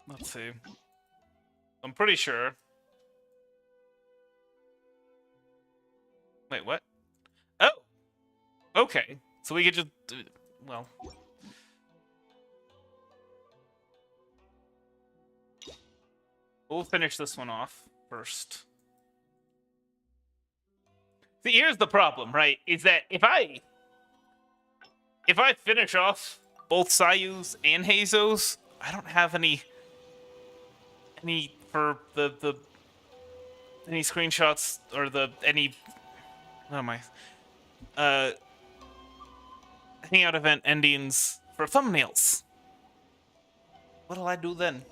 Let's see. I'm pretty sure. Wait, what? Oh! Okay. So we could just... well... we'll finish this one off first. See, here's the problem, right? Is that if I finish off both Sayu's and Heizo's, I don't have any for the any screenshots or any what am I? Hangout event endings for thumbnails. What'll I do then?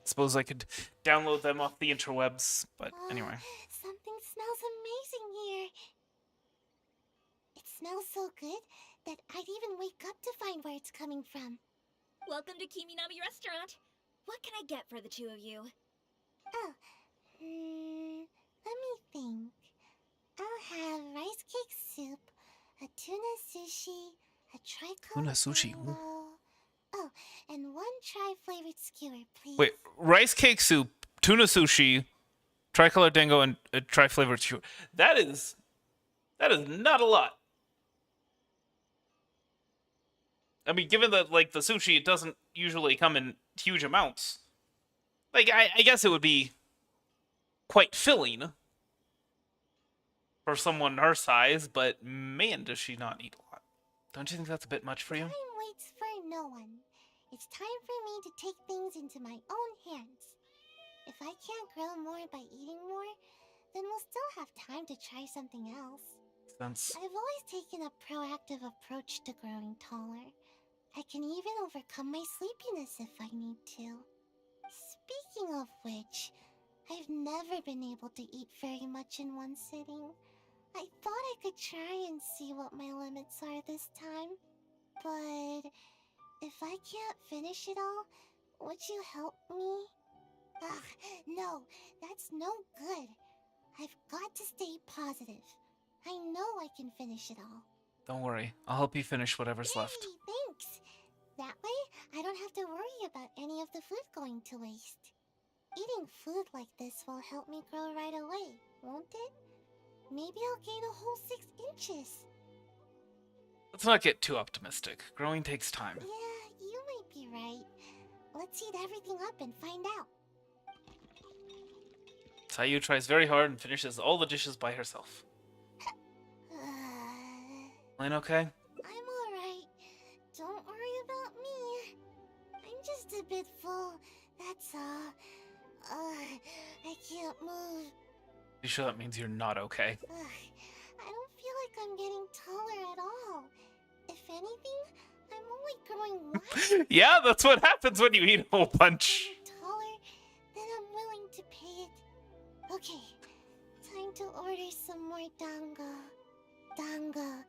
Suppose I could download them off the interwebs, but anyway. Something smells amazing here. It smells so good that I'd even wake up to find where it's coming from. Welcome to Kiminami Restaurant. What can I get for the two of you? Oh, let me think. I'll have rice cake soup, a tuna sushi, a tricolor Tuna sushi, mango. Oh, and one tri-flavored skewer, please. Wait, rice cake soup, tuna sushi, tricolor dango, and a tri-flavored skewer. That is not a lot. I mean, given that, like, the sushi, it doesn't usually come in huge amounts. Like, I guess it would be quite filling for someone her size, but man, does she not eat a lot. Don't you think that's a bit much for you? Time waits for no one. It's time for me to take things into my own hands. If I can't grow more by eating more, then we'll still have time to try something else. Sense. I've always taken a proactive approach to growing taller. I can even overcome my sleepiness if I need to. Speaking of which, I've never been able to eat very much in one sitting. I thought I could try and see what my limits are this time. But if I can't finish it all, would you help me? Ugh, no, that's no good. I've got to stay positive. I know I can finish it all. Don't worry, I'll help you finish whatever's left. Yay, thanks. That way, I don't have to worry about any of the food going to waste. Eating food like this will help me grow right away, won't it? Maybe I'll gain a whole 6 inches. Let's not get too optimistic. Growing takes time. Yeah, you might be right. Let's heat everything up and find out. Sayu tries very hard and finishes all the dishes by herself. Elaine okay? I'm alright. Don't worry about me. I'm just a bit full, that's all. I can't move. You sure that means you're not okay? I don't feel like I'm getting taller at all. If anything, I'm only growing wider. Yeah, that's what happens when you eat a whole bunch. If I'm taller, then I'm willing to pay it. Okay, time to order some more dango. Dango.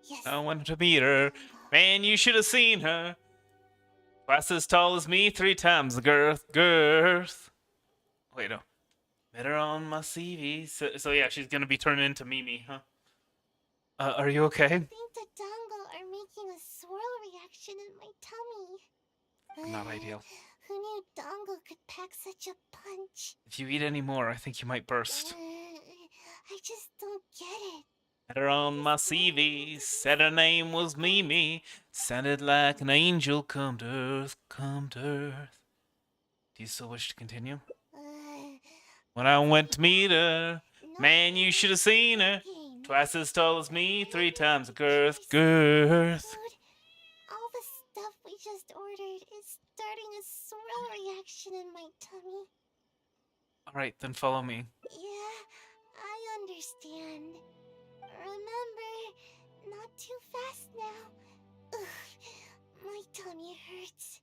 Yes. I wanted to meet her. Man, you should have seen her. Twice as tall as me, 3 times the girth. Wait, no. Met her on my CV. So yeah, she's gonna be turning into Mimi, huh? Are you okay? I think the dango are making a swirl reaction in my tummy. Not ideal. Who knew dango could pack such a punch? If you eat any more, I think you might burst. I just don't get it. Met her on my CV, said her name was Mimi. Sounded like an angel come to earth, come to earth. Do you still wish to continue? When I went to meet her, man, you should have seen her. Twice as tall as me, 3 times the girth. All the stuff we just ordered is starting a swirl reaction in my tummy. Alright, then follow me. Yeah, I understand. Remember, not too fast now. Ugh, my tummy hurts.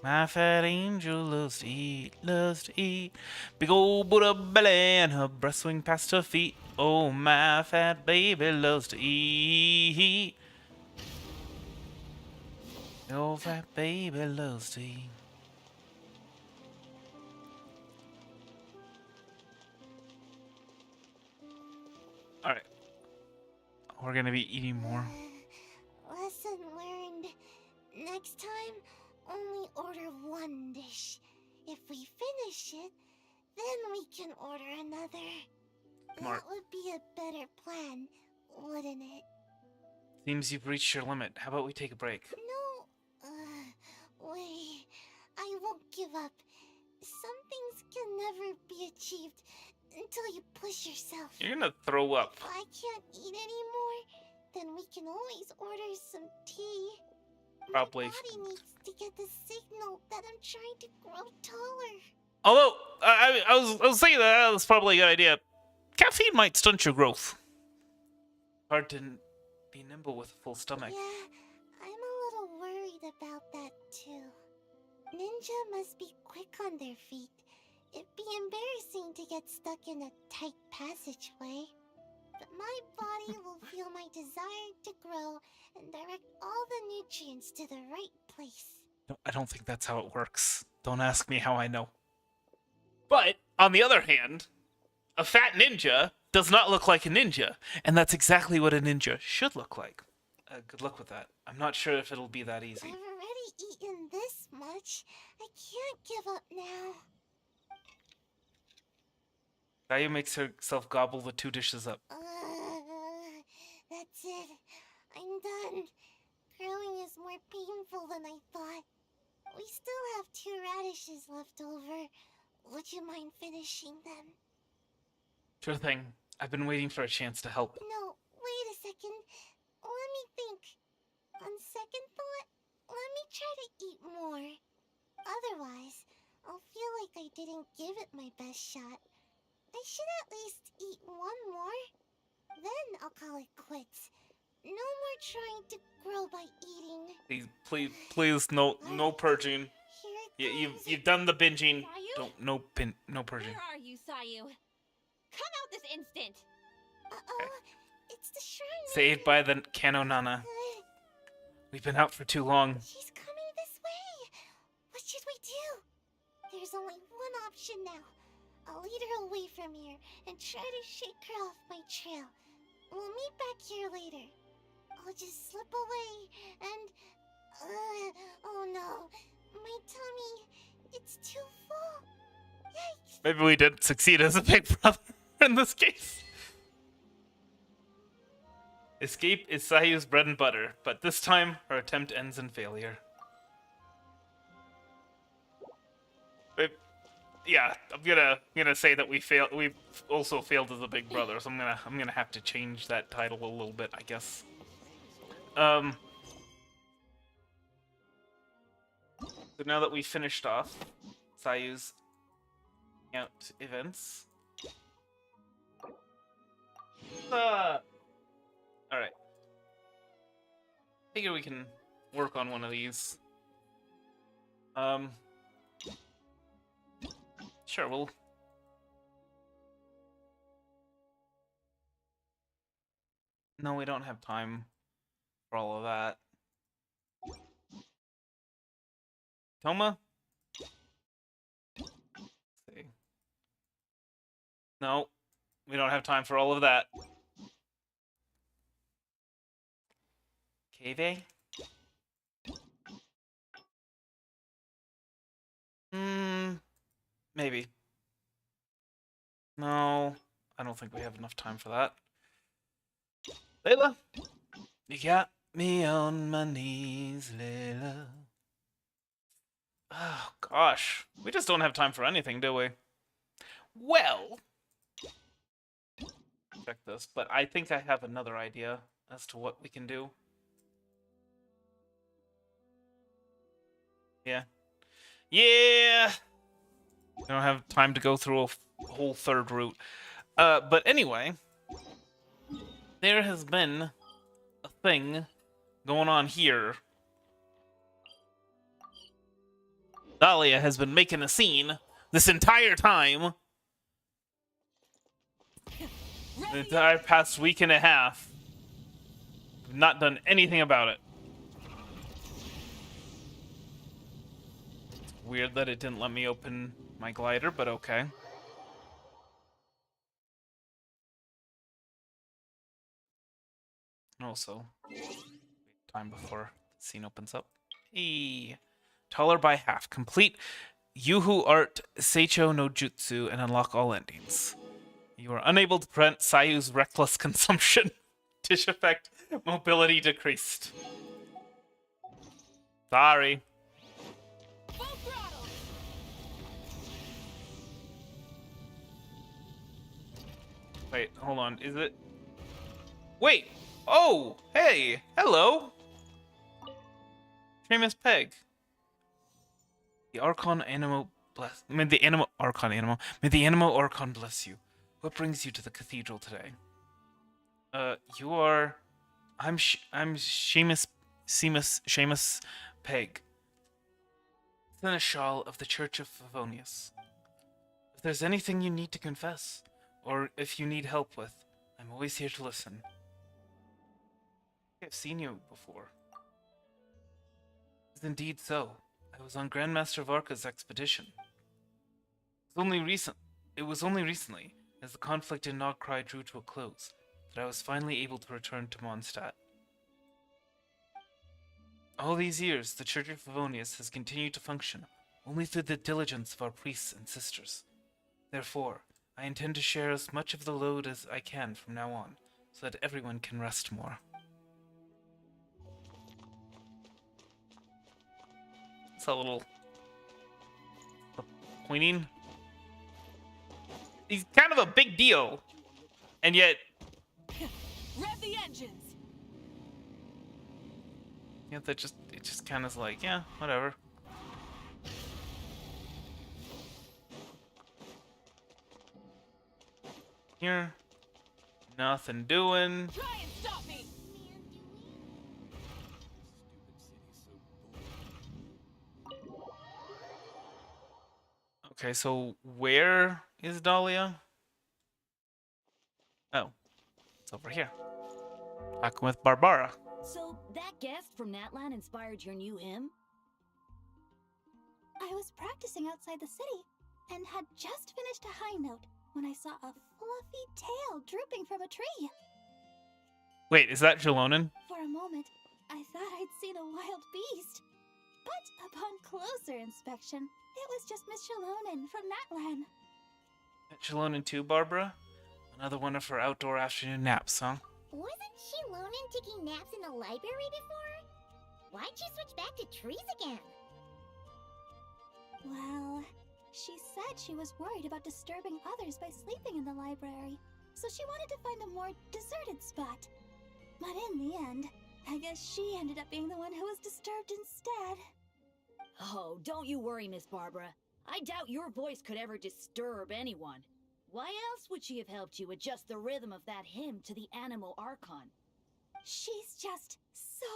My fat angel loves to eat, loves to eat. Big old Buddha belly and her breast swing past her feet. Oh, my fat baby loves to eat. Oh, fat baby loves to eat. Alright. We're gonna be eating more. Lesson learned. Next time, only order 1 dish. If we finish it, then we can order another. Smart. That would be a better plan, wouldn't it? Seems you've reached your limit. How about we take a break? No. Wait. I won't give up. Some things can never be achieved until you push yourself. You're gonna throw up. If I can't eat anymore, then we can always order some tea. Probably. My body needs to get the signal that I'm trying to grow taller. Although, I was thinking that was probably a good idea. Caffeine might stunt your growth. Hard to be nimble with a full stomach. Yeah, I'm a little worried about that too. Ninja must be quick on their feet. It'd be embarrassing to get stuck in a tight passageway. But my body will feel my desire to grow and direct all the nutrients to the right place. I don't think that's how it works. Don't ask me how I know. But, on the other hand, a fat ninja does not look like a ninja. And that's exactly what a ninja should look like. Good luck with that. I'm not sure if it'll be that easy. I've already eaten this much. I can't give up now. Gaia makes herself gobble the 2 dishes up. That's it. I'm done. Growing is more painful than I thought. We still have 2 radishes left over. Would you mind finishing them? Sure thing. I've been waiting for a chance to help. No, wait a second. Let me think. On second thought, let me try to eat more. Otherwise, I'll feel like I didn't give it my best shot. I should at least eat 1 more. Then I'll call it quits. No more trying to grow by eating. Please, no purging. Here it You've done the binging. Sayu? No purging. Where are you, Sayu? Come out this instant! Uh-oh, it's the shrine. Saved by the Kanonana. We've been out for too long. She's coming this way. What should we do? There's only one option now. I'll lead her away from here and try to shake her off my trail. We'll meet back here later. I'll just slip away and... oh no. My tummy, it's too full. Yikes. Maybe we didn't succeed as a big brother in this case. Escape is Sayu's bread and butter, but this time her attempt ends in failure. Yeah, I'm gonna say that we've also failed as a big brother, so I'm gonna have to change that title a little bit, I guess. So now that we finished off Sayu's out events. Alright. Figure we can work on one of these. Sure, we'll... No, we don't have time for all of that. Toma? Let's see. No, we don't have time for all of that. Cave? Maybe. No, I don't think we have enough time for that. Layla? You got me on my knees, Layla. Oh, gosh. We just don't have time for anything, do we? Well... Check this, but I think I have another idea as to what we can do. Yeah. Yeah! We don't have time to go through a whole third route. But anyway, there has been a thing going on here. Dahlia has been making a scene this entire time. The entire past week and a half. I've not done anything about it. It's weird that it didn't let me open my glider, but okay. And also, time before the scene opens up. Hey, taller by half. Complete Yuhu Art Seicho no Jutsu and unlock all endings. You are unable to prevent Sayu's reckless consumption. Dish effect, mobility decreased. Sorry. Full throttle! Wait, hold on. Is it? Wait! Oh! Hey! Hello! Famous Peg. The Archon Animo bless. May the Animo Archon Animo. May the Animo Archon bless you. What brings you to the cathedral today? You are. I'm Seamus Peg. Seneschal of the Church of Favonius. If there's anything you need to confess, or if you need help with, I'm always here to listen. I've seen you before. It's indeed so. I was on Grandmaster Varka's expedition. It was only recently, as the conflict in Nogcry drew to a close, that I was finally able to return to Mondstadt. All these years, the Church of Favonius has continued to function only through the diligence of our priests and sisters. Therefore, I intend to share as much of the load as I can from now on, so that everyone can rest more. It's a little pointing. He's kind of a big deal, and yet Rev the engines! yeah, it just kind of like, yeah, whatever. Here, nothing doing. Try and stop me! Okay, so where is Dahlia? Oh, it's over here. Talking with Barbara. So, that guest from Natlan inspired your new hymn? I was practicing outside the city and had just finished a high note when I saw a fluffy tail drooping from a tree. Wait, is that Jalonen? For a moment, I thought I'd seen a wild beast. But upon closer inspection, it was just Miss Jalonen from Natlan. Jalonen too, Barbara? Another one of her outdoor afternoon naps, huh? Wasn't Shilonen taking naps in the library before? Why'd she switch back to trees again? Well, she said she was worried about disturbing others by sleeping in the library, so she wanted to find a more deserted spot. But in the end, I guess she ended up being the one who was disturbed instead. Oh, don't you worry, Miss Barbara. I doubt your voice could ever disturb anyone. Why else would she have helped you adjust the rhythm of that hymn to the Animal Archon? She's just so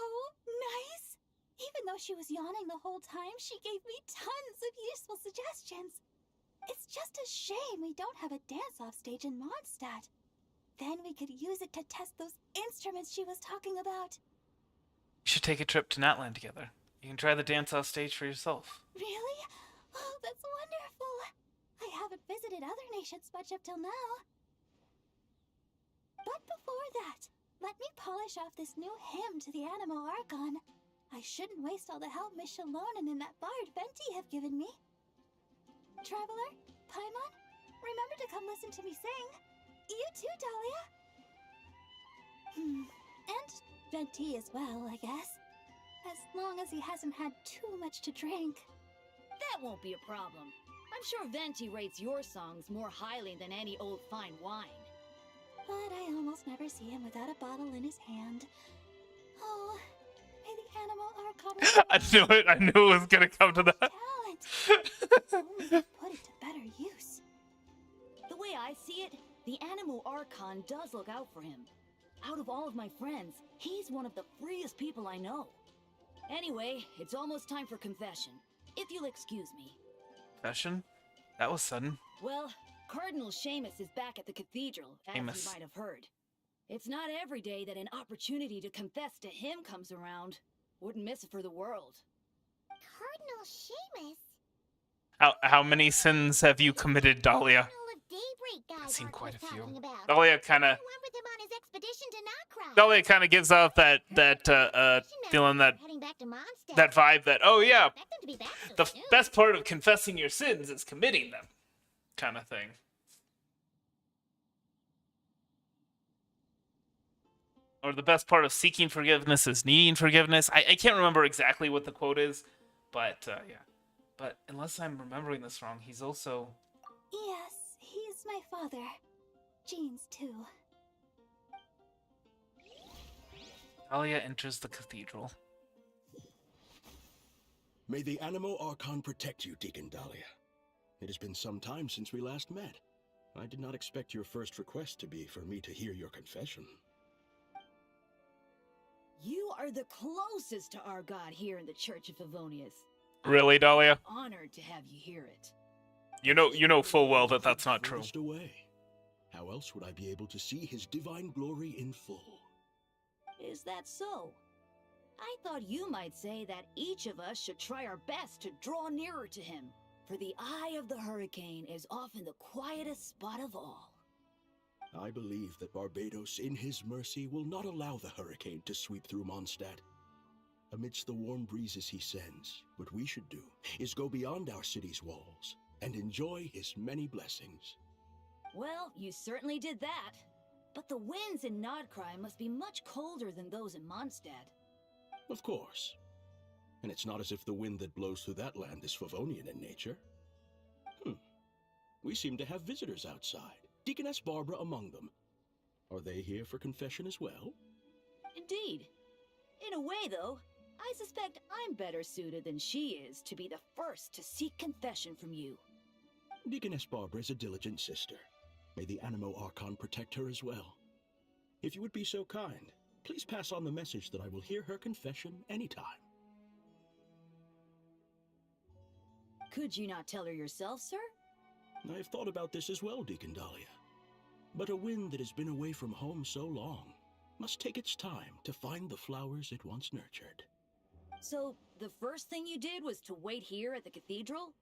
nice. Even though she was yawning the whole time, she gave me tons of useful suggestions. It's just a shame we don't have a dance-off stage in Mondstadt. Then we could use it to test those instruments she was talking about. You should take a trip to Natlan together. You can try the dance-off stage for yourself. Really? Oh, that's wonderful. I haven't visited other nations much up till now. But before that, let me polish off this new hymn to the Animal Archon. I shouldn't waste all the help Miss Shalonen and that bard Venti have given me. Traveler, Paimon, remember to come listen to me sing. You too, Dahlia. And Venti as well, I guess. As long as he hasn't had too much to drink. That won't be a problem. I'm sure Venti rates your songs more highly than any old fine wine. But I almost never see him without a bottle in his hand. Oh, may the Animal Archon... I knew it. I knew it was going to come to that. Talent. Put it to better use. The way I see it, the Animal Archon does look out for him. Out of all of my friends, he's one of the freest people I know. Anyway, it's almost time for confession, if you'll excuse me. Confession? That was sudden. Well, Cardinal Seamus is back at the cathedral, as Seamus. you might have heard. It's not every day that an opportunity to confess to him comes around. Wouldn't miss it for the world. Cardinal Seamus? How many sins have you committed, Dahlia? Cardinal of Daybreak guy I've seen Ark quite was a few. talking about. Dahlia kind of... I went with him on his expedition to Notcross. Dahlia kind of gives off that feeling, that Heading back to Mondstadt. that vibe that, oh yeah, Expect him to be back so the soon. best part of confessing your sins is committing them, kind of thing. Or the best part of seeking forgiveness is needing forgiveness. I can't remember exactly what the quote is, but yeah. But unless I'm remembering this wrong, he's also... Yes, he's my father. Jean's too. Dahlia enters the cathedral. May the Animal Archon protect you, Deacon Dahlia. It has been some time since we last met. I did not expect your first request to be for me to hear your confession. You are the closest to our god here in the Church of Favonius. Really, Dahlia? I'm honored to have you hear it. You know full well that that's not true. Furthest away. How else would I be able to see his divine glory in full? Is that so? I thought you might say that each of us should try our best to draw nearer to him, for the eye of the hurricane is often the quietest spot of all. I believe that Barbados, in his mercy, will not allow the hurricane to sweep through Mondstadt. Amidst the warm breezes he sends, what we should do is go beyond our city's walls and enjoy his many blessings. Well, you certainly did that. But the winds in Nodcry must be much colder than those in Mondstadt. Of course. And it's not as if the wind that blows through that land is Favonian in nature. We seem to have visitors outside, Deaconess Barbara among them. Are they here for confession as well? Indeed. In a way, though, I suspect I'm better suited than she is to be the first to seek confession from you. Deaconess Barbara is a diligent sister. May the Animo Archon protect her as well. If you would be so kind, please pass on the message that I will hear her confession anytime. Could you not tell her yourself, sir? I've thought about this as well, Deacon Dahlia. But a wind that has been away from home so long must take its time to find the flowers it once nurtured. So, the first thing you did was to wait here at the cathedral?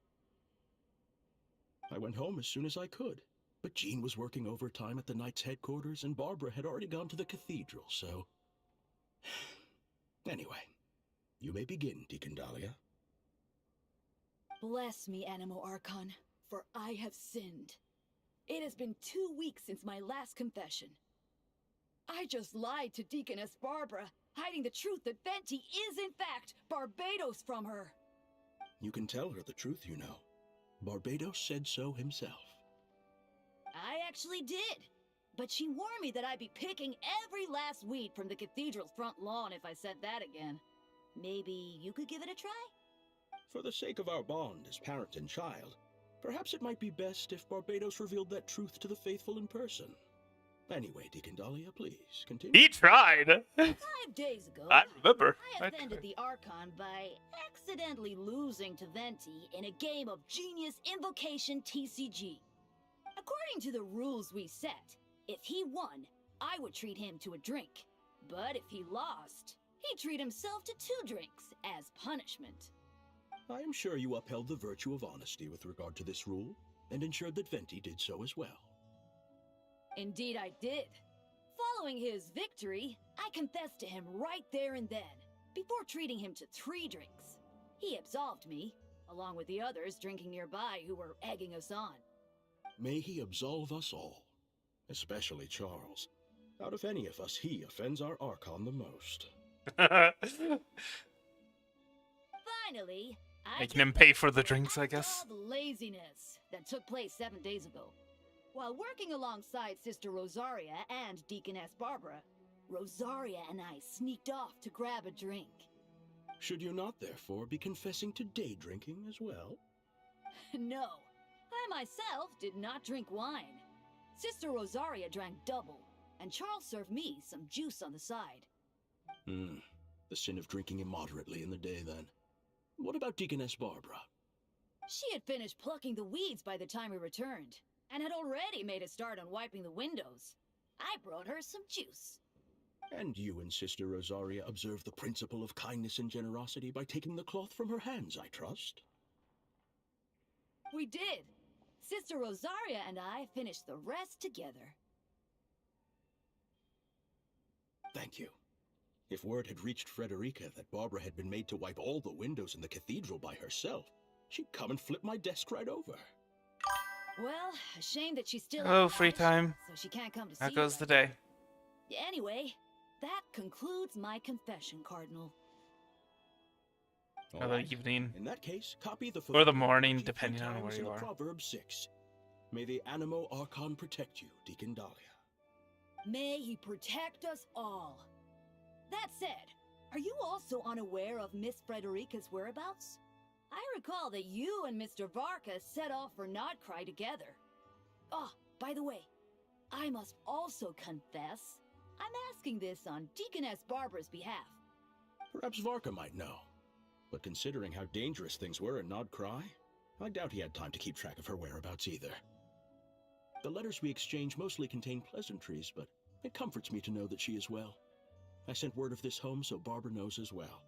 I went home as soon as I could, but Jean was working overtime at the Knight's headquarters and Barbara had already gone to the cathedral, so... Anyway, you may begin, Deacon Dahlia. Bless me, Animo Archon, for I have sinned. It has been 2 weeks since my last confession. I just lied to Deaconess Barbara, hiding the truth that Venti is in fact Barbados from her. You can tell her the truth, you know. Barbados said so himself. I actually did. But she warned me that I'd be picking every last weed from the cathedral's front lawn if I said that again. Maybe you could give it a try? For the sake of our bond as parent and child, perhaps it might be best if Barbados revealed that truth to the faithful in person. Anyway, Deacon Dahlia, please continue. He tried. 5 days ago, I remember. I offended the Archon by accidentally losing to Venti in a game of Genius Invocation TCG. According to the rules we set, if he won, I would treat him to a drink. But if he lost, he'd treat himself to 2 drinks as punishment. I am sure you upheld the virtue of honesty with regard to this rule, and ensured that Venti did so as well. Indeed I did. Following his victory, I confessed to him right there and then, before treating him to 3 drinks. He absolved me, along with the others drinking nearby who were egging us on. May he absolve us all, especially Charles. Out of any of us, he offends our Archon the most. Finally, Making him pay for the drinks, I guess. all the laziness that took place 7 days ago. While working alongside Sister Rosaria and Deaconess Barbara, Rosaria and I sneaked off to grab a drink. Should you not, therefore, be confessing to day drinking as well? No, I myself did not drink wine. Sister Rosaria drank double, and Charles served me some juice on the side. The sin of drinking immoderately in the day, then. What about Deaconess Barbara? She had finished plucking the weeds by the time we returned, and had already made a start on wiping the windows. I brought her some juice. And you and Sister Rosaria observed the principle of kindness and generosity by taking the cloth from her hands, I trust? We did. Sister Rosaria and I finished the rest together. Thank you. If word had reached Frederica that Barbara had been made to wipe all the windows in the cathedral by herself, she'd come and flip my desk right over. Well, a shame that she's still Oh, at free college, time. so she can't come to see How you goes the right day? now. Anyway, that concludes my confession, Cardinal. Or the evening. In that case, copy the Or the fulfillment morning, of depending on times where in you the are. Proverb 6. May the Animo Archon protect you, Deacon Dahlia. May he protect us all. That said, are you also unaware of Miss Frederica's whereabouts? I recall that you and Mr. Varka set off for Nodcry together. Oh, by the way, I must also confess, I'm asking this on Deaconess Barbara's behalf. Perhaps Varka might know. But considering how dangerous things were in Nodcry, I doubt he had time to keep track of her whereabouts either. The letters we exchange mostly contain pleasantries, but it comforts me to know that she is well. I sent word of this home so Barbara knows as well.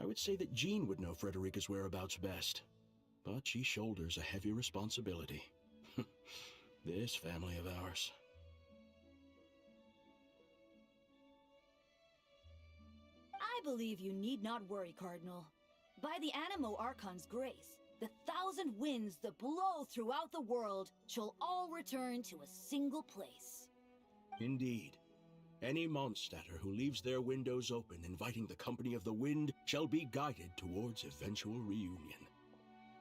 I would say that Jean would know Frederica's whereabouts best, but she shoulders a heavy responsibility. This family of ours. I believe you need not worry, Cardinal. By the Animo Archon's grace, the 1,000 winds that blow throughout the world shall all return to a single place. Indeed. Any Mondstadter who leaves their windows open inviting the company of the wind shall be guided towards eventual reunion.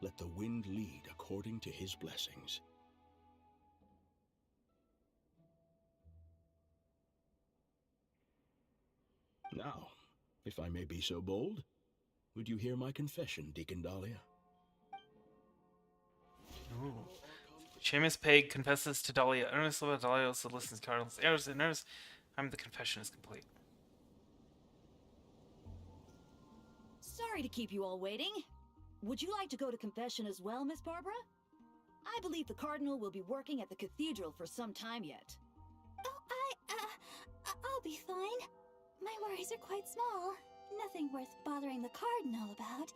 Let the wind lead according to his blessings. Now, if I may be so bold, would you hear my confession, Deacon Dahlia? Ooh. Seamus Peg confesses to Dahlia. Ernest Dahlia also listens to Cardinals. Ernest, the confession is complete. Sorry to keep you all waiting. would you like to go to confession as well, Miss Barbara? I believe the Cardinal will be working at the cathedral for some time yet. Oh, I'll be fine. My worries are quite small. Nothing worth bothering the Cardinal about.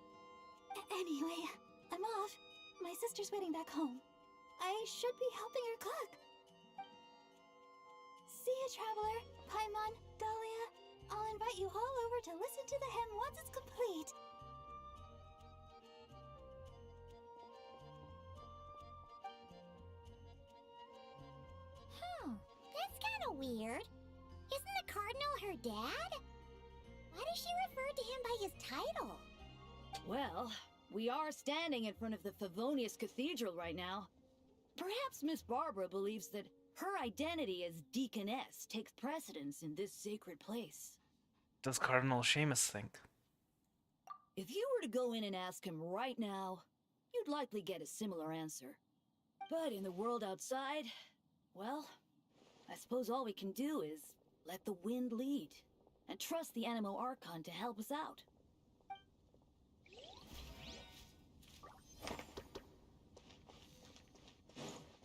Anyway, I'm off. My sister's waiting back home. I should be helping her cook. See ya, Traveler, Paimon, Dahlia. I'll invite you all over to listen to the hymn once it's complete. That's kind of weird. Isn't the Cardinal her dad? Why does she refer to him by his title? Well, we are standing in front of the Favonius Cathedral right now. Perhaps Miss Barbara believes that her identity as Deaconess takes precedence in this sacred place. Does Cardinal Seamus think? If you were to go in and ask him right now, you'd likely get a similar answer. But in the world outside, well, I suppose all we can do is let the wind lead and trust the Animo Archon to help us out.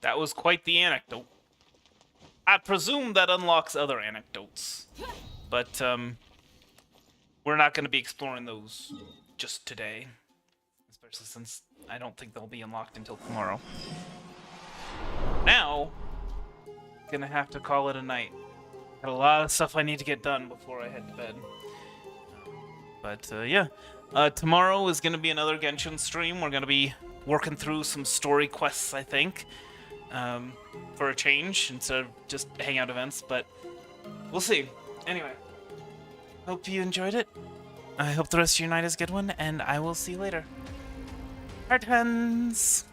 That was quite the anecdote. I presume that unlocks other anecdotes. But, we're not going to be exploring those just today. Especially since I don't think they'll be unlocked until tomorrow. Now, gonna have to call it a night. Got a lot of stuff I need to get done before I head to bed. But, yeah. Tomorrow is gonna be another Genshin stream. We're gonna be working through some story quests, I think. For a change, instead of just hangout events, but we'll see. Anyway, hope you enjoyed it. I hope the rest of your night is a good one, and I will see you later. Heart hands!